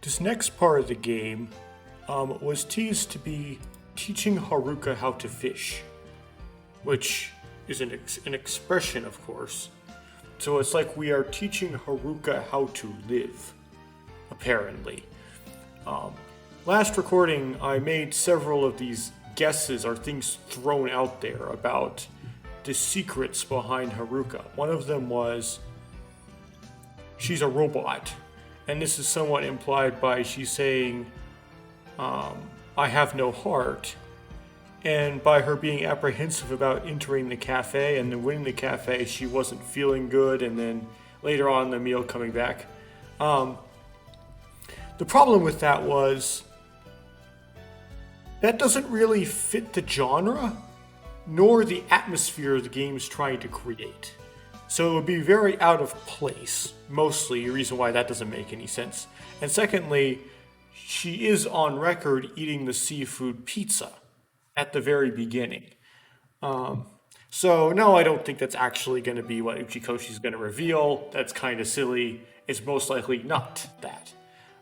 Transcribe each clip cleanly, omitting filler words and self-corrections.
This next part of the game was teased to be teaching Haruka how to fish, which is an expression, of course. So it's like we are teaching Haruka how to live, apparently. Last recording, I made several of these guesses or things thrown out there about the secrets behind Haruka. One of them was she's a robot. And this is somewhat implied by she's saying, I have no heart. And by her being apprehensive about entering the cafe and then winning the cafe, she wasn't feeling good. And then later on in the meal coming back. The problem with that was that doesn't really fit the genre, nor the atmosphere the game is trying to create. So it would be very out of place, mostly, the reason why that doesn't make any sense. And secondly, she is on record eating the seafood pizza at the very beginning. So no, I don't think that's actually going to be what Uchikoshi's going to reveal. That's kind of silly. It's most likely not that.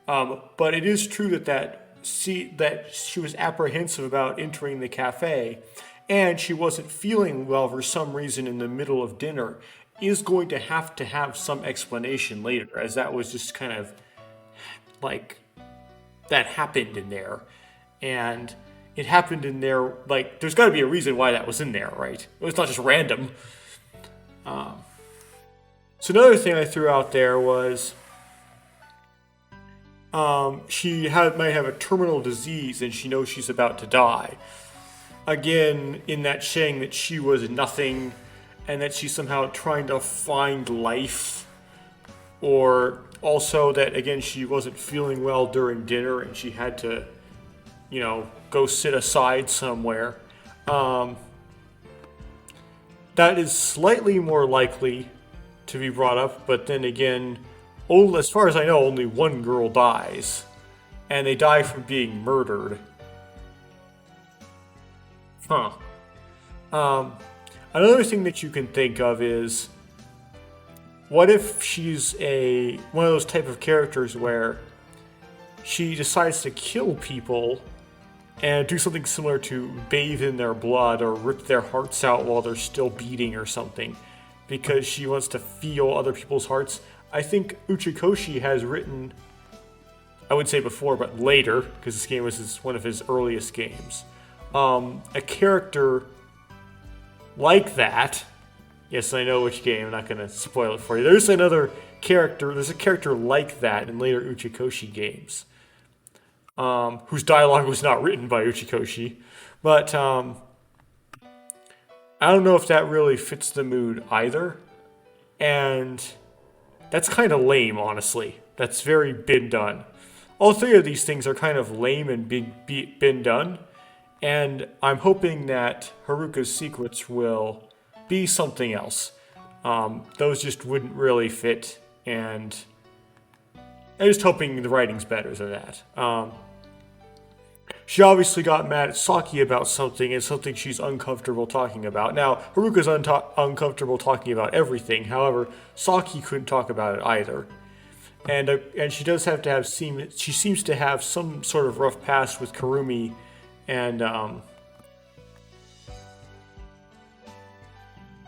But it is true that she was apprehensive about entering the cafe, and she wasn't feeling well for some reason in the middle of dinner, is going to have some explanation later, as that was just kind of like that happened in there. And it happened in there, like, there's got to be a reason why that was in there, right? It was not just random. So another thing I threw out there was she might have a terminal disease and she knows she's about to die. Again, in that saying that she was nothing and that she's somehow trying to find life, or also that, again, she wasn't feeling well during dinner and she had to, go sit aside somewhere. That is slightly more likely to be brought up, but then again, as far as I know, only one girl dies, and they die from being murdered. Another thing that you can think of is, what if she's one of those type of characters where she decides to kill people and do something similar to bathe in their blood or rip their hearts out while they're still beating or something, because she wants to feel other people's hearts. I think Uchikoshi has written, I would say before, but later, because this game was one of his earliest games, a character like that. Yes, I know which game. I'm not going to spoil it for you. There's a character like that in later Uchikoshi games, whose dialogue was not written by Uchikoshi. But I don't know if that really fits the mood either. And that's kind of lame, honestly. That's very been done. All three of these things are kind of lame and been done. And I'm hoping that Haruka's secrets will be something else. Those just wouldn't really fit, and I'm just hoping the writing's better than that. She obviously got mad at Saki about something, and something she's uncomfortable talking about. Now, Haruka's uncomfortable talking about everything. However, Saki couldn't talk about it either. And she does have to she seems to have some sort of rough past with Kurumi, and oh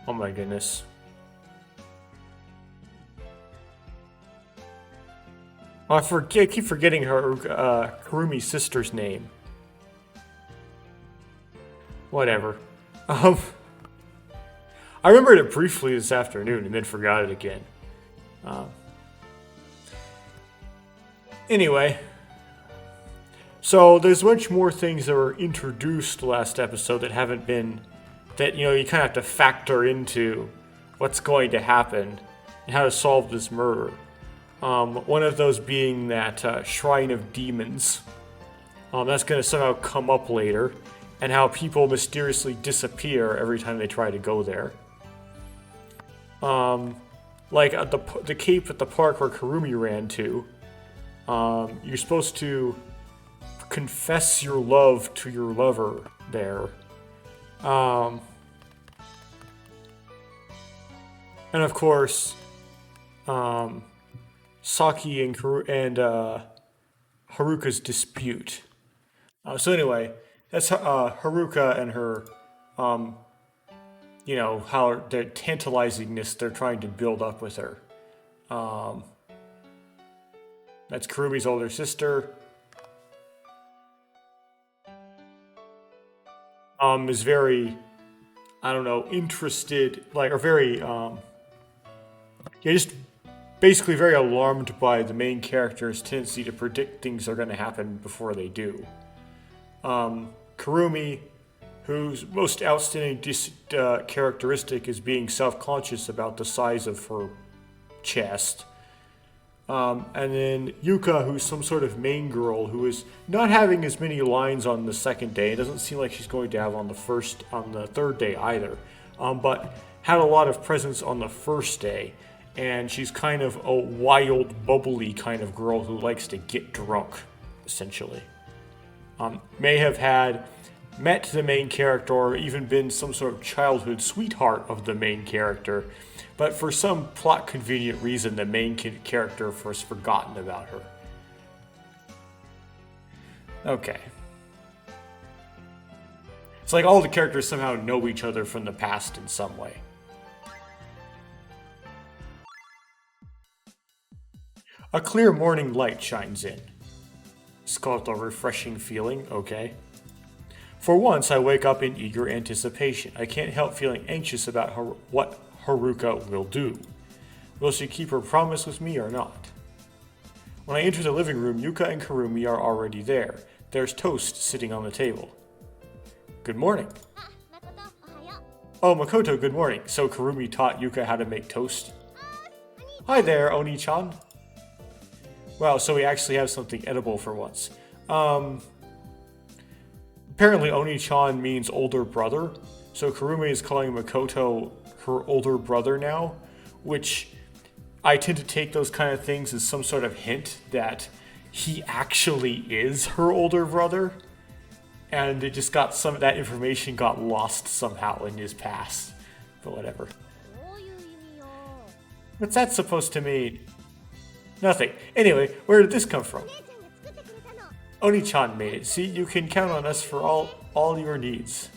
my goodness. I keep forgetting her Kurumi's sister's name. Whatever. I remembered it briefly this afternoon and then forgot it again. Anyway. So there's much more things that were introduced last episode that haven't been, that, you kind of have to factor into what's going to happen and how to solve this murder. One of those being that Shrine of Demons. That's going to somehow come up later, and how people mysteriously disappear every time they try to go there. Like at the cape at the park where Kurumi ran to, you're supposed to confess your love to your lover there. And of course, Saki and Haruka's dispute. So anyway, that's Haruka and her, how the tantalizingness they're trying to build up with her. That's Kurumi's older sister. Is very, I don't know, interested, or very, just basically very alarmed by the main character's tendency to predict things are going to happen before they do. Kurumi, whose most outstanding characteristic is being self-conscious about the size of her chest. And then Yuka, who's some sort of main girl who is not having as many lines on the second day. It doesn't seem like she's going to have on the third day either. But had a lot of presence on the first day. And she's kind of a wild, bubbly kind of girl who likes to get drunk, essentially. May have met the main character or even been some sort of childhood sweetheart of the main character, but for some plot convenient reason the main character has forgotten about her. Okay. It's like all the characters somehow know each other from the past in some way. A clear morning light shines in. It's called a refreshing feeling, okay. For once, I wake up in eager anticipation. I can't help feeling anxious about what Haruka will do. Will she keep her promise with me or not? When I enter the living room, Yuka and Kurumi are already there. There's toast sitting on the table. Good morning. Oh, Makoto, good morning. So Kurumi taught Yuka how to make toast? Hi there, Oni-chan. Wow, so we actually have something edible for once. Apparently Oni-chan means older brother, so Kurumi is calling Makoto her older brother now, which I tend to take those kind of things as some sort of hint that he actually is her older brother, and it just got that information got lost somehow in his past, but whatever. What's that supposed to mean? Nothing. Anyway, where did this come from? Oni-chan made it. See, you can count on us for all your needs.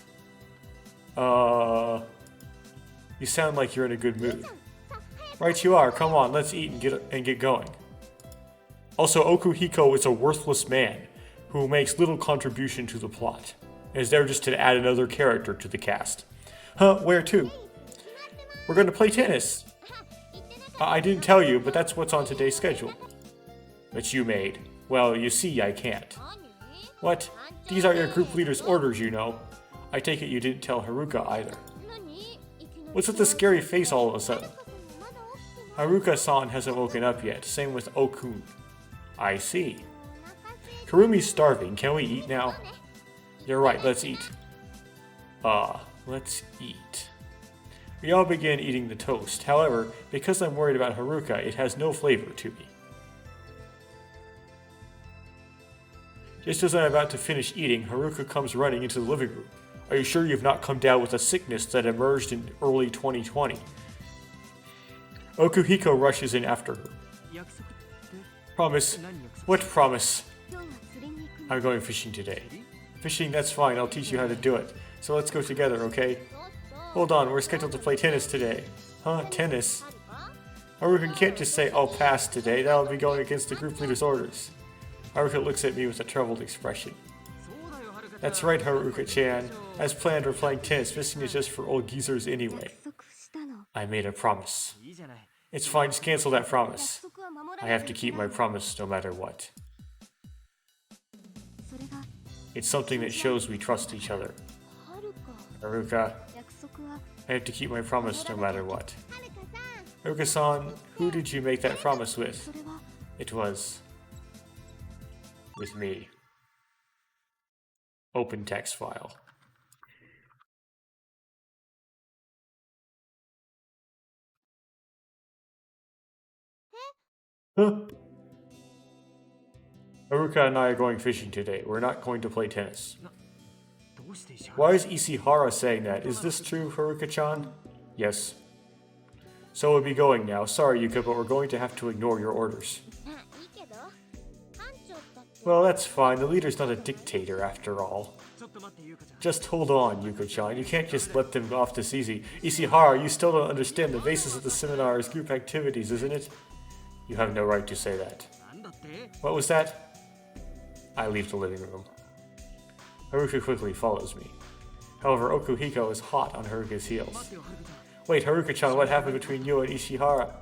You sound like you're in a good mood. Right you are. Come on, let's eat and get going. Also, Okuhiko is a worthless man who makes little contribution to the plot. And is there just to add another character to the cast. Huh, where to? We're going to play tennis. I didn't tell you, but that's what's on today's schedule. That you made. Well, you see, I can't. What? These are your group leader's orders, you know. I take it you didn't tell Haruka either. What's with the scary face all of a sudden? Haruka-san hasn't woken up yet, same with Okun. I see. Kurumi's starving, can we eat now? You're right, let's eat. Let's eat. We all begin eating the toast. However, because I'm worried about Haruka, it has no flavor to me. Just as I'm about to finish eating, Haruka comes running into the living room. Are you sure you've not come down with a sickness that emerged in early 2020? Okuhiko rushes in after her. Promise? What promise? I'm going fishing today. Fishing, that's fine, I'll teach you how to do it. So let's go together, okay? Hold on, we're scheduled to play tennis today. Huh, tennis? Haruka can't just say, I'll pass today, that would be going against the group leader's orders. Haruka looks at me with a troubled expression. That's right, Haruka-chan. As planned, we're playing tennis. Fishing is just for old geezers anyway. I made a promise. It's fine, just cancel that promise. I have to keep my promise no matter what. It's something that shows we trust each other. Haruka, I have to keep my promise no matter what. Haruka-san, who did you make that promise with? It was... with me. Open text file. Huh? Haruka and I are going fishing today. We're not going to play tennis. Why is Ishihara saying that? Is this true, Haruka-chan? Yes. So we'll be going now. Sorry, Yuka, but we're going to have to ignore your orders. Well, that's fine. The leader's not a dictator after all. Just hold on, Yuko-chan. You can't just let them off this easy. Ishihara, you still don't understand the basis of the seminar is group activities, isn't it? You have no right to say that. What was that? I leave the living room. Haruka quickly follows me. However, Okuhiko is hot on Haruka's heels. Wait, Haruka-chan, what happened between you and Ishihara?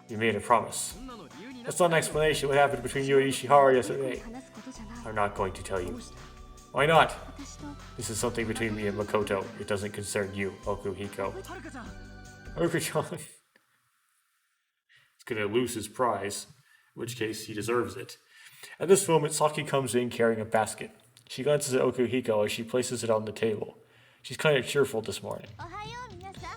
You made a promise. That's not an explanation. What happened between you and Ishihara yesterday? I'm not going to tell you. Why not? This is something between me and Makoto. It doesn't concern you, Okuhiko. Haruka-chan is gonna lose his prize, in which case he deserves it. At this moment, Saki comes in carrying a basket. She glances at Okuhiko as she places it on the table. She's kind of cheerful this morning.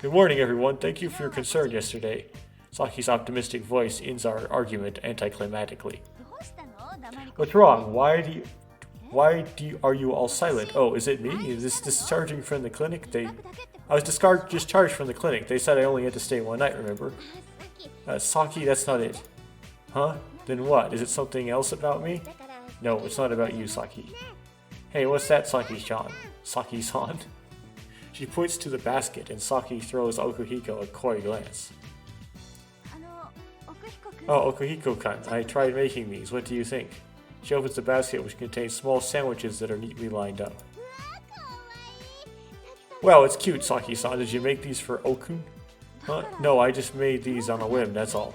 Good morning, everyone. Thank you for your concern yesterday. Saki's optimistic voice ends our argument anticlimactically. What's wrong? Are you all silent? Oh, is it me? Is this discharging from the clinic? I was discharged from the clinic. They said I only had to stay one night, remember? Saki, that's not it. Huh? Then what? Is it something else about me? No, it's not about you, Saki. Hey, what's that, Saki-chan? Saki-san? She points to the basket, and Saki throws Okuhiko a coy glance. Oh, Okuhiko-kun, I tried making these. What do you think? She opens the basket, which contains small sandwiches that are neatly lined up. Well, it's cute, Saki-san. Did you make these for Okun? Huh? No, I just made these on a whim, that's all.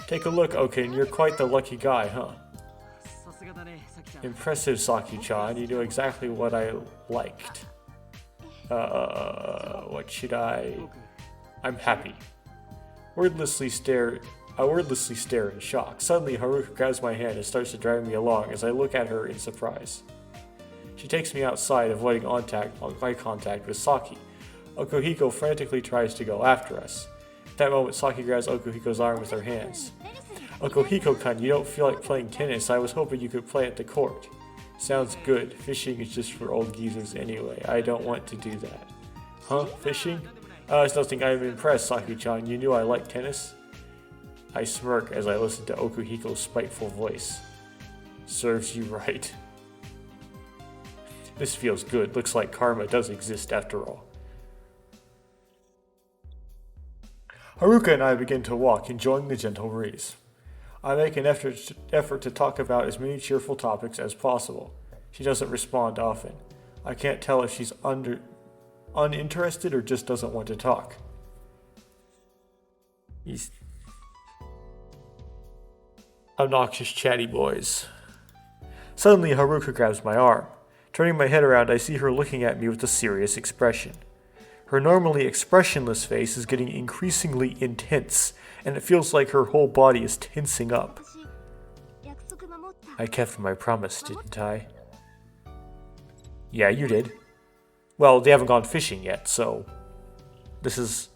Take a look, Okun. You're quite the lucky guy, huh? Impressive, Saki-chan. You knew exactly what I liked. What should I... I'm happy. I wordlessly stare in shock. Suddenly, Haruka grabs my hand and starts to drag me along as I look at her in surprise. She takes me outside, avoiding eye contact with Saki. Okuhiko frantically tries to go after us. At that moment, Saki grabs Okuhiko's arm with her hands. Okuhiko-kun, you don't feel like playing tennis. I was hoping you could play at the court. Sounds good. Fishing is just for old geezers anyway. I don't want to do that. Huh? Fishing? It's nothing. I'm impressed, Saki-chan. You knew I liked tennis? I smirk as I listen to Okuhiko's spiteful voice. Serves you right. This feels good. Looks like karma does exist after all. Haruka and I begin to walk, enjoying the gentle breeze. I make an effort to talk about as many cheerful topics as possible. She doesn't respond often. I can't tell if she's uninterested or just doesn't want to talk. These obnoxious chatty boys. Suddenly, Haruka grabs my arm. Turning my head around, I see her looking at me with a serious expression. Her normally expressionless face is getting increasingly intense, and it feels like her whole body is tensing up. I kept my promise, didn't I? Yeah, you did. Well, they haven't gone fishing yet, so this is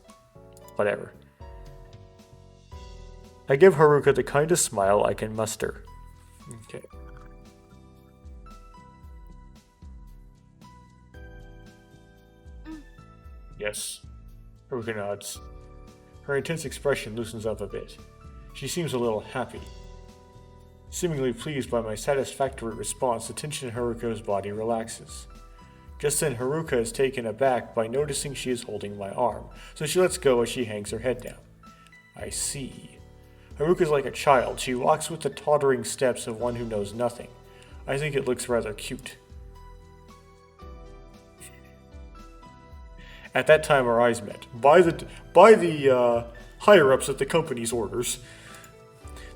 whatever. I give Haruka the kindest smile I can muster. Okay. Yes. Haruka nods. Her intense expression loosens up a bit. She seems a little happy. Seemingly pleased by my satisfactory response, the tension in Haruka's body relaxes. Just then, Haruka is taken aback by noticing she is holding my arm, so she lets go as she hangs her head down. I see. Haruka's like a child. She walks with the tottering steps of one who knows nothing. I think it looks rather cute. At that time, our eyes met. By the higher-ups at the company's orders.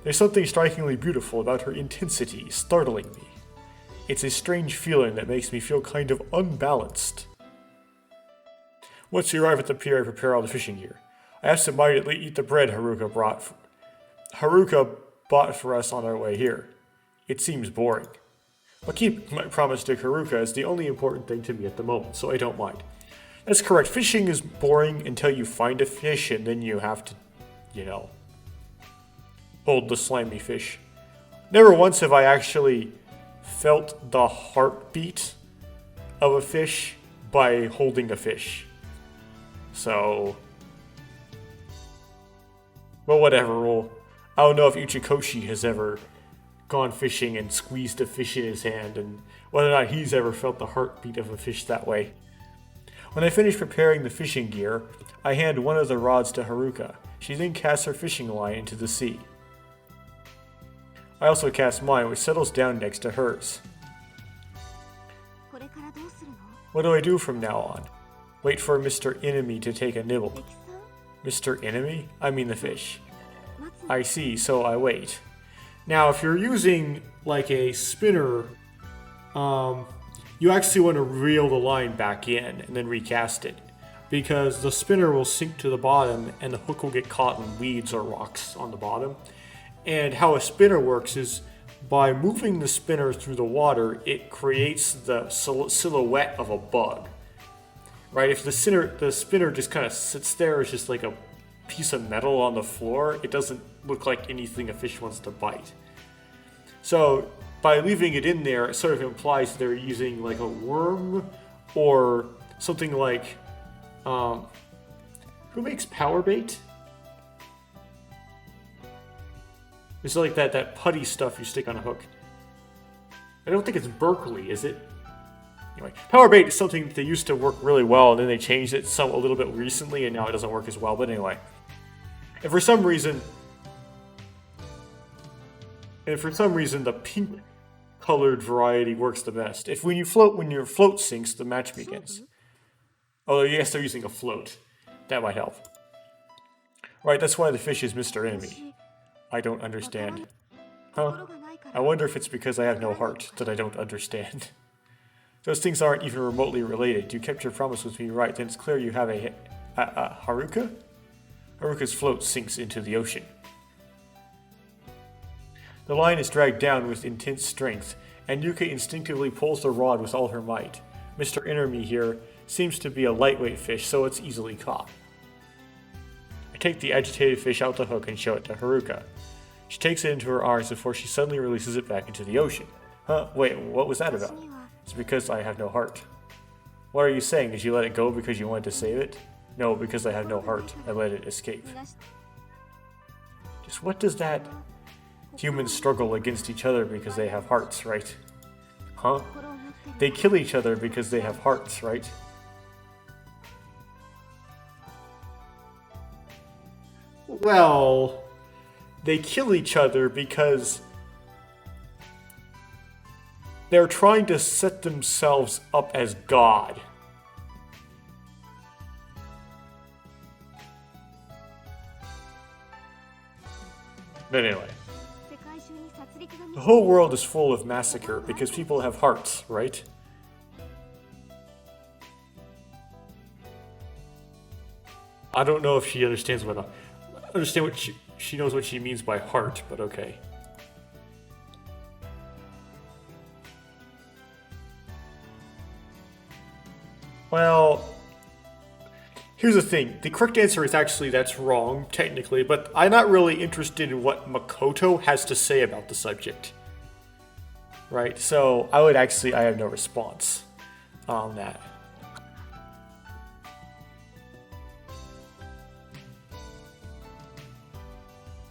There's something strikingly beautiful about her intensity, startling me. It's a strange feeling that makes me feel kind of unbalanced. Once we arrive at the pier, I prepare all the fishing gear. I absentmindedly eat the bread Haruka bought for us on our way here. It seems boring. But keeping my promise to Haruka is the only important thing to me at the moment, so I don't mind. That's correct. Fishing is boring until you find a fish, and then you have to, hold the slimy fish. Never once have I actually felt the heartbeat of a fish by holding a fish. So, well, whatever. Well, I don't know if Uchikoshi has ever gone fishing and squeezed a fish in his hand, and whether or not he's ever felt the heartbeat of a fish that way. When I finish preparing the fishing gear, I hand one of the rods to Haruka. She then casts her fishing line into the sea. I also cast mine, which settles down next to hers. What do I do from now on? Wait for Mr. Enemy to take a nibble. Mr. Enemy? I mean the fish. I see, so I wait. Now, if you're using like a spinner, you actually want to reel the line back in and then recast it, because the spinner will sink to the bottom and the hook will get caught in weeds or rocks on the bottom. And how a spinner works is by moving the spinner through the water, it creates the silhouette of a bug. Right? If the spinner just kind of sits there as just like a piece of metal on the floor, it doesn't look like anything a fish wants to bite. So by leaving it in there, it sort of implies they're using like a worm or something like, who makes power bait? It's like that putty stuff you stick on a hook. I don't think it's Berkeley, is it? Anyway, power bait is something that they used to work really well, and then they changed it a little bit recently, and now it doesn't work as well. But anyway, and for some reason, the pink-colored variety works the best. When your float sinks, the match begins. Oh, yes, they're using a float. That might help. Right, that's why the fish is Mr. Enemy. I don't understand. Huh? I wonder if it's because I have no heart that I don't understand. Those things aren't even remotely related. You kept your promise with me, right? Then it's clear you have a Haruka? Haruka's float sinks into the ocean. The line is dragged down with intense strength, and Yuka instinctively pulls the rod with all her might. Mr. Enemy here seems to be a lightweight fish, so it's easily caught. I take the agitated fish out the hook and show it to Haruka. She takes it into her arms before she suddenly releases it back into the ocean. Huh? Wait, what was that about? It's because I have no heart. What are you saying? Did you let it go because you wanted to save it? No, because I have no heart. I let it escape. Just what does that... Humans struggle against each other because they have hearts, right? Huh? They kill each other because they have hearts, right? Well, they kill each other because they're trying to set themselves up as God. But anyway, the whole world is full of massacre because people have hearts, right? I don't know if she understands she knows what she means by heart, but okay. Well, here's the thing. The correct answer is actually that's wrong, technically, but I'm not really interested in what Makoto has to say about the subject. Right? So I have no response on that.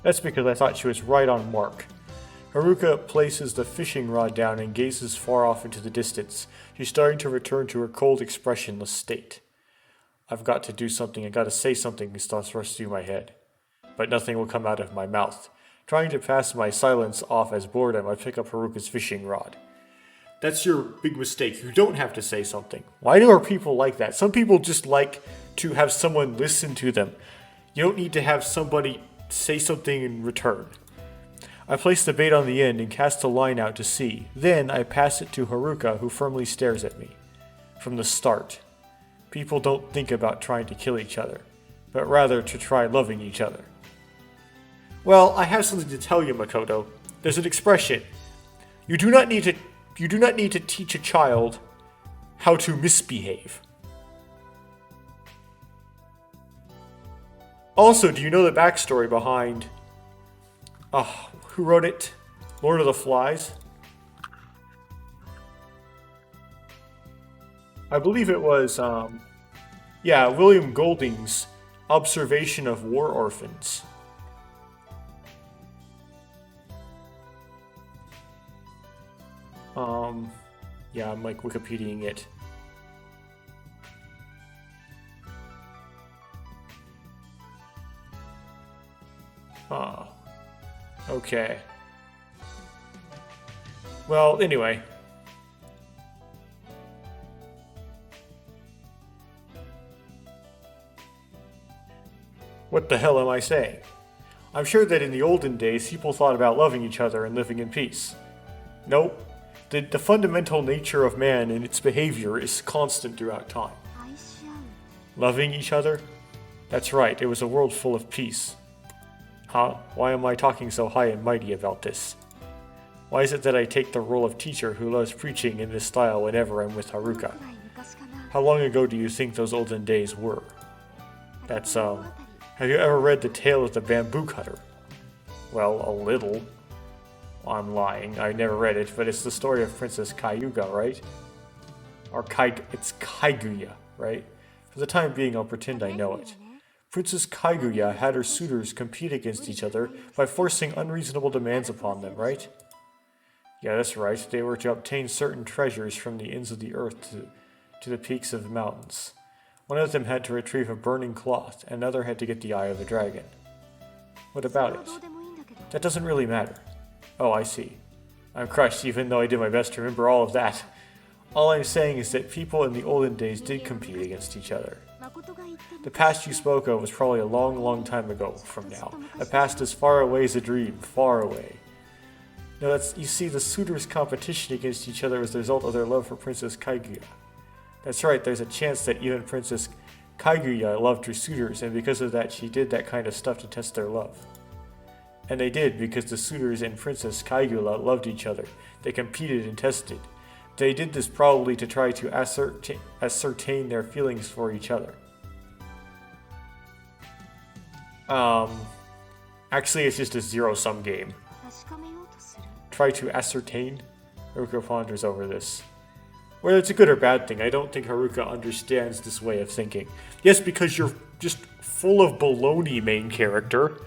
That's because I thought she was right on mark. Haruka places the fishing rod down and gazes far off into the distance. She's starting to return to her cold, expressionless state. I've got to do something, I gotta say something, thoughts rush through my head. But nothing will come out of my mouth. Trying to pass my silence off as boredom, I pick up Haruka's fishing rod. That's your big mistake. You don't have to say something. Why are people like that? Some people just like to have someone listen to them. You don't need to have somebody say something in return. I place the bait on the end and cast the line out to sea. Then I pass it to Haruka, who firmly stares at me. From the start, people don't think about trying to kill each other, but rather to try loving each other. Well, I have something to tell you, Makoto. There's an expression. You do not need to teach a child how to misbehave. Also, do you know the backstory behind who wrote it? Lord of the Flies? I believe it was, William Golding's observation of war orphans. Um, yeah, I'm like Wikipediaing it. Uh, okay. Well, anyway, what the hell am I saying? I'm sure that in the olden days, people thought about loving each other and living in peace. Nope. The fundamental nature of man and its behavior is constant throughout time. Loving each other? That's right, it was a world full of peace. Huh? Why am I talking so high and mighty about this? Why is it that I take the role of teacher who loves preaching in this style whenever I'm with Haruka? How long ago do you think those olden days were? That's. Have you ever read The Tale of the Bamboo Cutter? Well, a little. I'm lying. I never read it, but it's the story of Princess Kayuga, right? It's Kaiguya, right? For the time being, I'll pretend I know it. Princess Kaiguya had her suitors compete against each other by forcing unreasonable demands upon them, right? Yeah, that's right. They were to obtain certain treasures from the ends of the earth to the peaks of the mountains. One of them had to retrieve a burning cloth, and another had to get the eye of the dragon. What about it? That doesn't really matter. Oh, I see. I'm crushed even though I did my best to remember all of that. All I'm saying is that people in the olden days did compete against each other. The past you spoke of was probably a long, long time ago from now. A past as far away as a dream, far away. No, you see, the suitors' competition against each other was the result of their love for Princess Kaiguya. That's right, there's a chance that even Princess Kaiguya loved her suitors, and because of that, she did that kind of stuff to test their love. And they did because the suitors and Princess Kaiguya loved each other. They competed and tested. They did this probably to try to ascertain their feelings for each other. Um, Actually, it's just a zero-sum game. Try to ascertain? Haruka ponders over this. Whether it's a good or bad thing, I don't think Haruka understands this way of thinking. Yes, because you're just full of baloney, main character.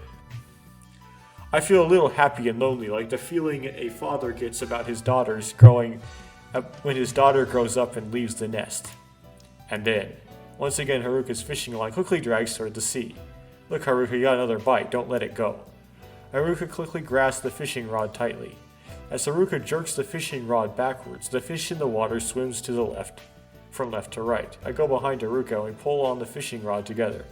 I feel a little happy and lonely, like the feeling a father gets about his daughters growing up when his daughter grows up and leaves the nest. And then, once again, Haruka's fishing line quickly drags toward the sea. Look, Haruka, you got another bite. Don't let it go. Haruka quickly grasps the fishing rod tightly. As Haruka jerks the fishing rod backwards, the fish in the water swims to the left, from left to right. I go behind Haruka and we pull on the fishing rod together.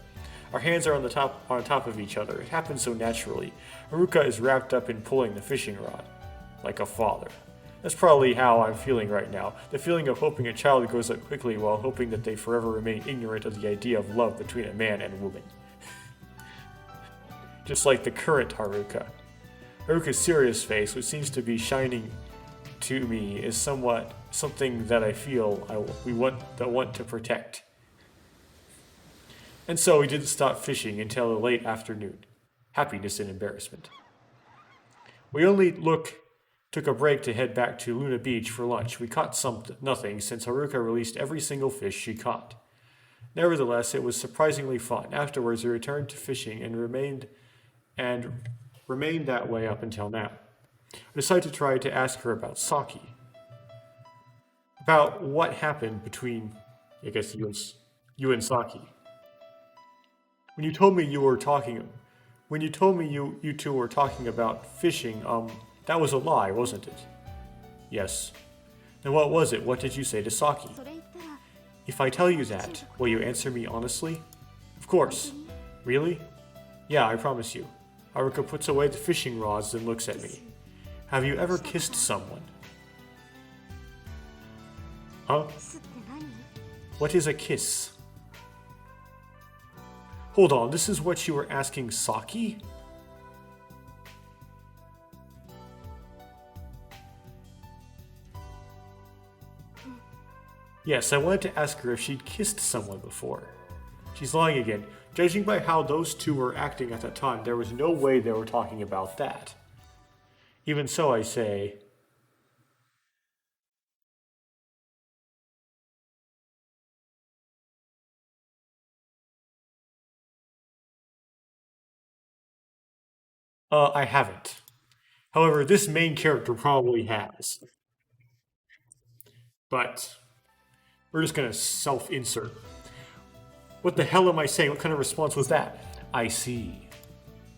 Our hands are on top of each other. It happens so naturally. Haruka is wrapped up in pulling the fishing rod, like a father. That's probably how I'm feeling right now. The feeling of hoping a child grows up quickly while hoping that they forever remain ignorant of the idea of love between a man and woman. Just like the current Haruka. Haruka's serious face, which seems to be shining to me, is somewhat something that I feel we want to protect. And so we didn't stop fishing until the late afternoon. Happiness and embarrassment. We only took a break to head back to Luna Beach for lunch. We caught nothing since Haruka released every single fish she caught. Nevertheless, it was surprisingly fun. Afterwards, we returned to fishing and remained that way up until now. I decided to try to ask her about Saki. About what happened between, I guess, you and Saki. When you told me you were talking, when you told me you two were talking about fishing, that was a lie, wasn't it? Yes. Then what was it? What did you say to Saki? If I tell you that, will you answer me honestly? Of course. Really? Yeah, I promise you. Haruka puts away the fishing rods and looks at me. Have you ever kissed someone? Huh? What is a kiss? Hold on, this is what you were asking Saki? Yes, I wanted to ask her if she'd kissed someone before. She's lying again. Judging by how those two were acting at that time, there was no way they were talking about that. Even so, I say, I haven't. However, this main character probably has. But we're just gonna self-insert. What the hell am I saying? What kind of response was that? I see.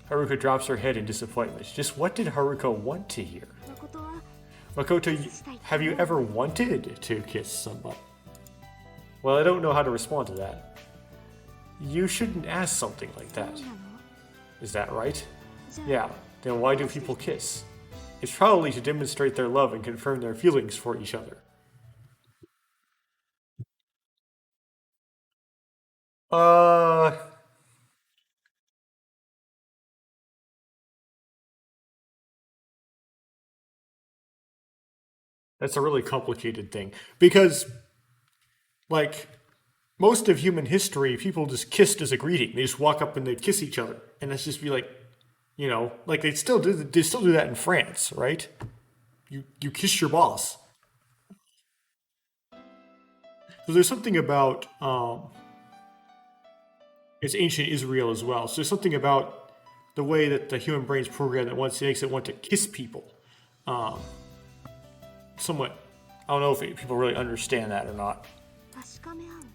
Haruka drops her head in disappointment. Just what did Haruka want to hear? Makoto, have you ever wanted to kiss somebody? Well, I don't know how to respond to that. You shouldn't ask something like that. Is that right? Yeah, then why do people kiss? It's probably to demonstrate their love and confirm their feelings for each other. Uh, that's a really complicated thing. Because, like, most of human history, people just kissed as a greeting. They just walk up and they'd kiss each other. And that's just be like, like they still do that in France, right? You kiss your boss. So there's something about it's ancient Israel as well. So there's something about the way that the human brain's programmed that makes it want to kiss people. Um, somewhat, I don't know if people really understand that or not.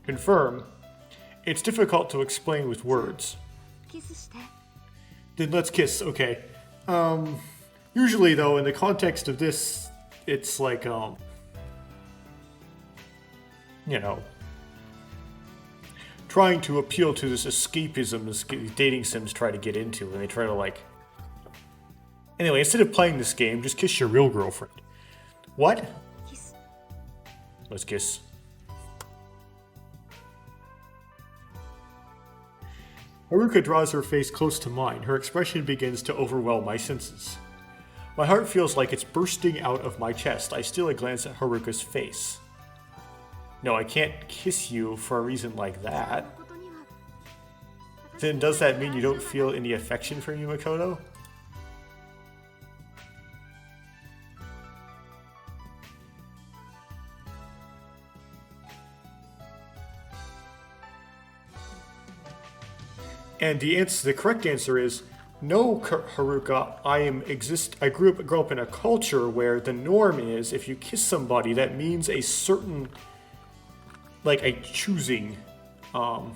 Confirm. It's difficult to explain with words. Then let's kiss. Okay. Usually though, in the context of this, it's like you know, trying to appeal to this escapism as dating sims try to get into, and they try to like. Anyway, instead of playing this game, just kiss your real girlfriend. What? Let's kiss. Haruka draws her face close to mine. Her expression begins to overwhelm my senses. My heart feels like it's bursting out of my chest. I steal a glance at Haruka's face. No, I can't kiss you for a reason like that. Then does that mean you don't feel any affection for me, Makoto? And the correct answer is no, Haruka. I grew up in a culture where the norm is if you kiss somebody, that means a certain, like a choosing of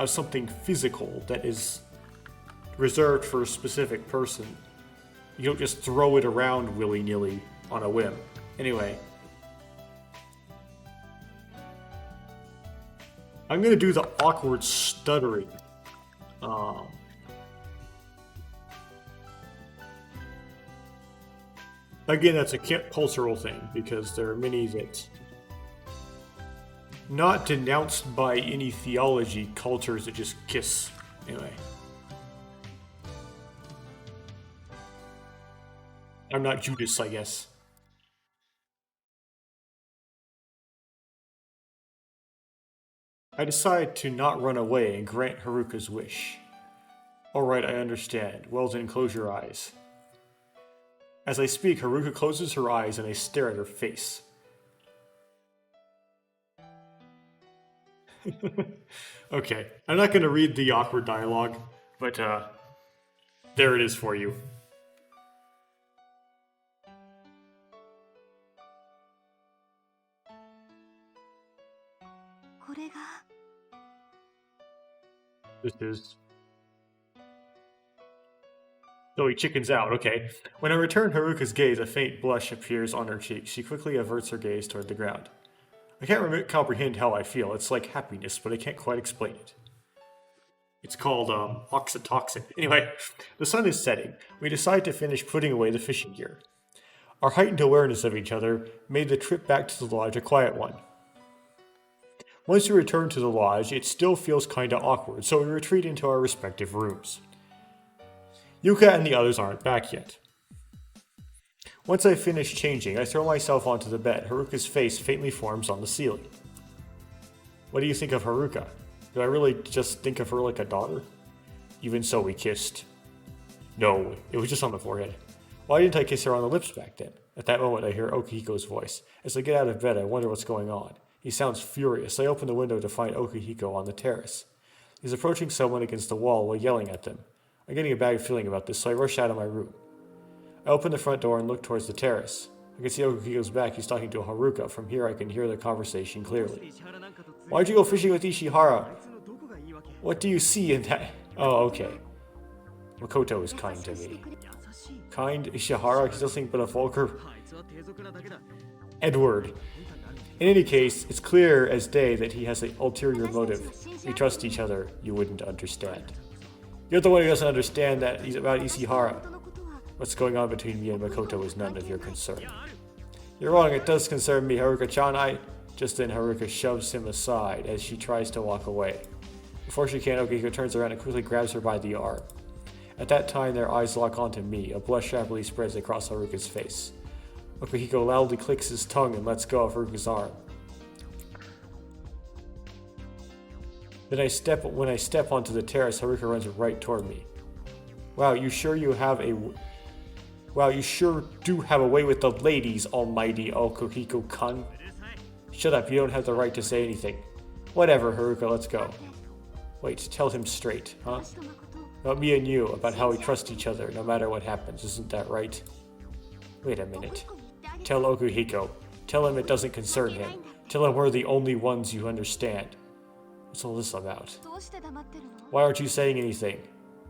something physical that is reserved for a specific person. You don't just throw it around willy-nilly on a whim. Anyway, I'm gonna do the awkward stuttering. Again, that's a cultural thing, because there are many that, not denounced by any theology, cultures that just kiss. Anyway. I'm not Judas, I guess. I decide to not run away and grant Haruka's wish. Alright, I understand. Well then, close your eyes. As I speak, Haruka closes her eyes and I stare at her face. Okay, I'm not going to read the awkward dialogue, but there it is for you. This is... So he chickens out, okay. When I return Haruka's gaze, a faint blush appears on her cheek. She quickly averts her gaze toward the ground. I can't comprehend how I feel. It's like happiness, but I can't quite explain it. It's called oxytocin. Anyway, the sun is setting. We decide to finish putting away the fishing gear. Our heightened awareness of each other made the trip back to the lodge a quiet one. Once we return to the lodge, it still feels kinda awkward, so we retreat into our respective rooms. Yuka and the others aren't back yet. Once I finish changing, I throw myself onto the bed. Haruka's face faintly forms on the ceiling. What do you think of Haruka? Do I really just think of her like a daughter? Even so, we kissed. No, it was just on the forehead. Why didn't I kiss her on the lips back then? At that moment, I hear Okihiko's voice. As I get out of bed, I wonder what's going on. He sounds furious. I open the window to find Okihiko on the terrace. He's approaching someone against the wall while yelling at them. I'm getting a bad feeling about this, so I rush out of my room. I open the front door and look towards the terrace. I can see Okuhiko's back. He's talking to Haruka. From here, I can hear the conversation clearly. Why'd you go fishing with Ishihara? What do you see in that? Oh, okay. Makoto is kind to me. Kind? Ishihara? He's nothing but a vulgar... Edward. In any case, it's clear as day that he has an ulterior motive. We trust each other, you wouldn't understand. You're the one who doesn't understand that he's about Ishihara. What's going on between me and Makoto is none of your concern. You're wrong, it does concern me, Haruka-chan. Just then, Haruka shoves him aside as she tries to walk away. Before she can, Okuhiko turns around and quickly grabs her by the arm. At that time, their eyes lock onto me. A blush rapidly spreads across Haruka's face. Okuhiko loudly clicks his tongue and lets go of Haruka's arm. Then when I step onto the terrace, Haruka runs right toward me. Wow, you sure do have a way with the ladies, almighty Okuhiko-kun. Shut up, you don't have the right to say anything. Whatever, Haruka, let's go. Wait, tell him straight, huh? About me and you, about how we trust each other no matter what happens, isn't that right? Wait a minute. Tell Okuhiko. Tell him it doesn't concern him. Tell him we're the only ones you understand. What's all this about? Why aren't you saying anything? Is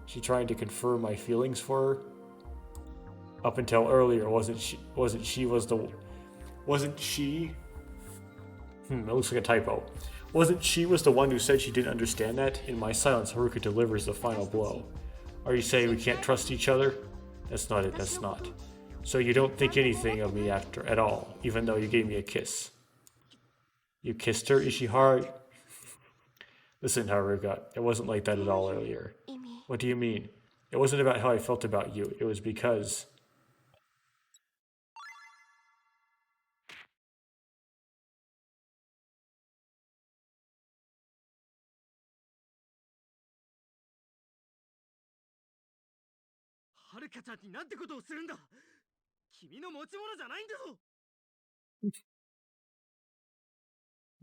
she trying to confirm my feelings for her? Up until earlier, wasn't she? It looks like a typo. Wasn't she the one who said she didn't understand that? In my silence, Haruka delivers the final blow. Are you saying we can't trust each other? That's not it, that's not. So you don't think anything of me at all, even though you gave me a kiss. You kissed her, Ishihara? Listen, Haruka, it wasn't like that at all earlier. What do you mean? It wasn't about how I felt about you, it was because...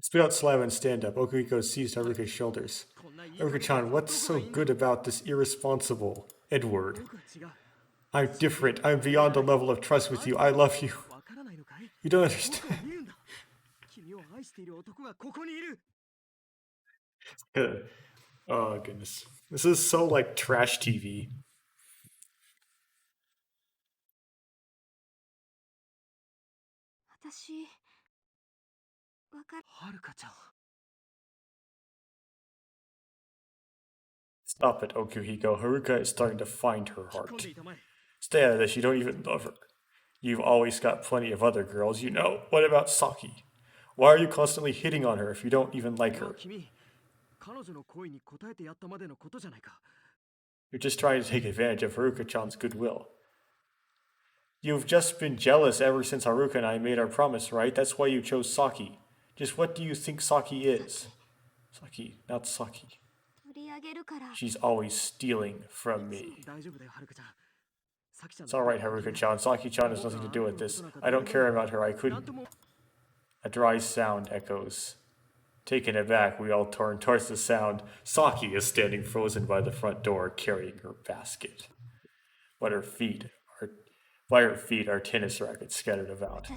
Spit out saliva and stand up. Okuhiko seized Haruka's shoulders. Haruka-chan, what's so good about this irresponsible Edward? I'm different. I'm beyond a level of trust with you. I love you. You don't understand. Oh, goodness. This is so, like, trash TV. Stop it, Okuhiko. Haruka is starting to find her heart. Stay out of this. You don't even love her. You've always got plenty of other girls, you know. What about Saki? Why are you constantly hitting on her if you don't even like her? You're just trying to take advantage of Haruka-chan's goodwill. You've just been jealous ever since Haruka and I made our promise, right? That's why you chose Saki. Just what do you think Saki is? Saki, not Saki. She's always stealing from me. It's alright, Haruka-chan. Saki-chan has nothing to do with this. I don't care about her. I couldn't... A dry sound echoes. Taken aback, we all turn towards the sound. Saki is standing frozen by the front door, carrying her basket. By her feet are tennis rackets scattered about.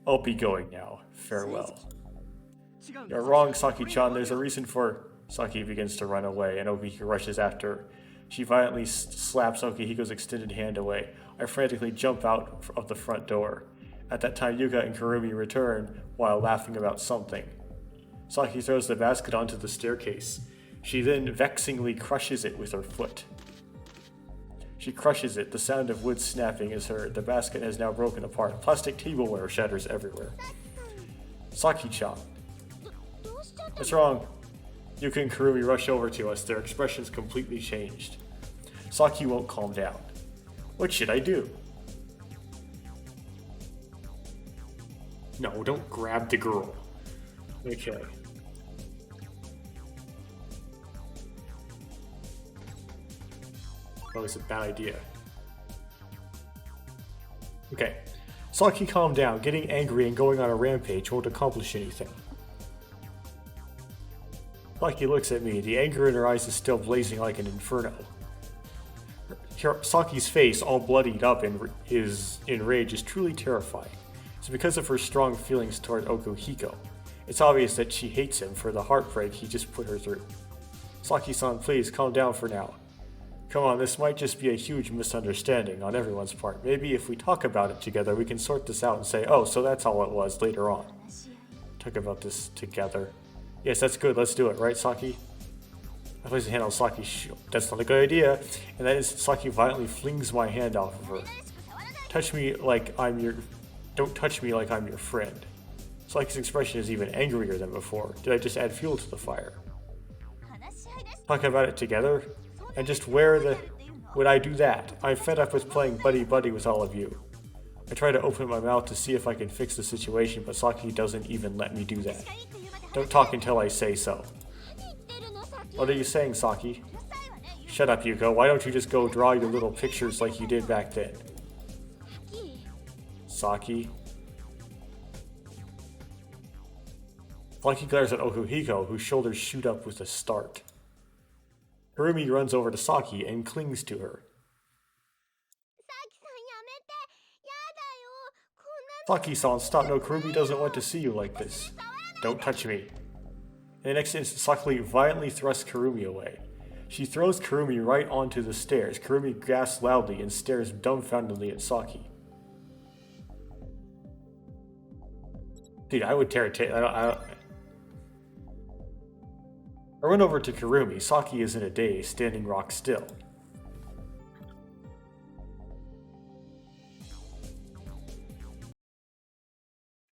I'll be going now. Farewell. You're wrong, Saki-chan. There's a reason for... Saki begins to run away, and Okuhiko rushes after her. She violently slaps Okuhiko's extended hand away. I frantically jump out of the front door. At that time, Yuka and Kurumi return while laughing about something. Saki throws the basket onto the staircase. She then vexingly crushes it with her foot. She crushes it. The sound of wood snapping is heard. The basket has now broken apart. Plastic tableware shatters everywhere. Saki-chan. What's wrong? Yuka and Kurumi rush over to us. Their expressions completely changed. Saki won't calm down. What should I do? No, don't grab the girl. Okay. That was a bad idea. Okay. Saki, calm down. Getting angry and going on a rampage won't accomplish anything. Saki looks at me. The anger in her eyes is still blazing like an inferno. Saki's face, all bloodied up in rage, is truly terrifying. It's because of her strong feelings toward Okuhiko. It's obvious that she hates him for the heartbreak he just put her through. Saki-san, please calm down for now. Come on, this might just be a huge misunderstanding on everyone's part. Maybe if we talk about it together, we can sort this out and say, oh, so that's all it was later on. Talk about this together. Yes, that's good. Let's do it, right, Saki? I place a hand on Saki's shield. That's not a good idea. And that instant, Saki violently flings my hand off of her. Don't touch me like I'm your friend. Saki's expression is even angrier than before. Did I just add fuel to the fire? Talk about it together? And just would I do that? I'm fed up with playing buddy-buddy with all of you. I try to open my mouth to see if I can fix the situation, but Saki doesn't even let me do that. Don't talk until I say so. What are you saying, Saki? Shut up, Yuko. Why don't you just go draw your little pictures like you did back then? Saki? Saki glares at Okuhiko, whose shoulders shoot up with a start. Harumi runs over to Saki and clings to her. Saki-san, stop. No, Harumi doesn't want to see you like this. Don't touch me. In the next instant, Saki violently thrusts Kurumi away. She throws Kurumi right onto the stairs. Kurumi gasps loudly and stares dumbfoundedly at Saki. Dude, I would tear it. I run over to Kurumi. Saki is in a daze, standing rock still.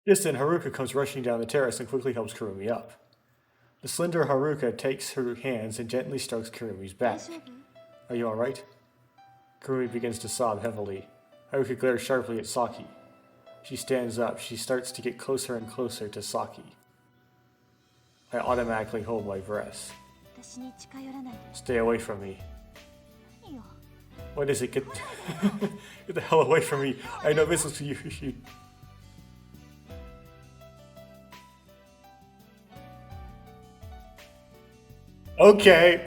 Just then, Haruka comes rushing down the terrace and quickly helps Kurumi up. The slender Haruka takes her hands and gently strokes Kurumi's back. Are you alright? Kurumi begins to sob heavily. Haruka glares sharply at Saki. She stands up. She starts to get closer and closer to Saki. I automatically hold my breath. Stay away from me. What is it? Get the hell away from me. I know business with you. Okay.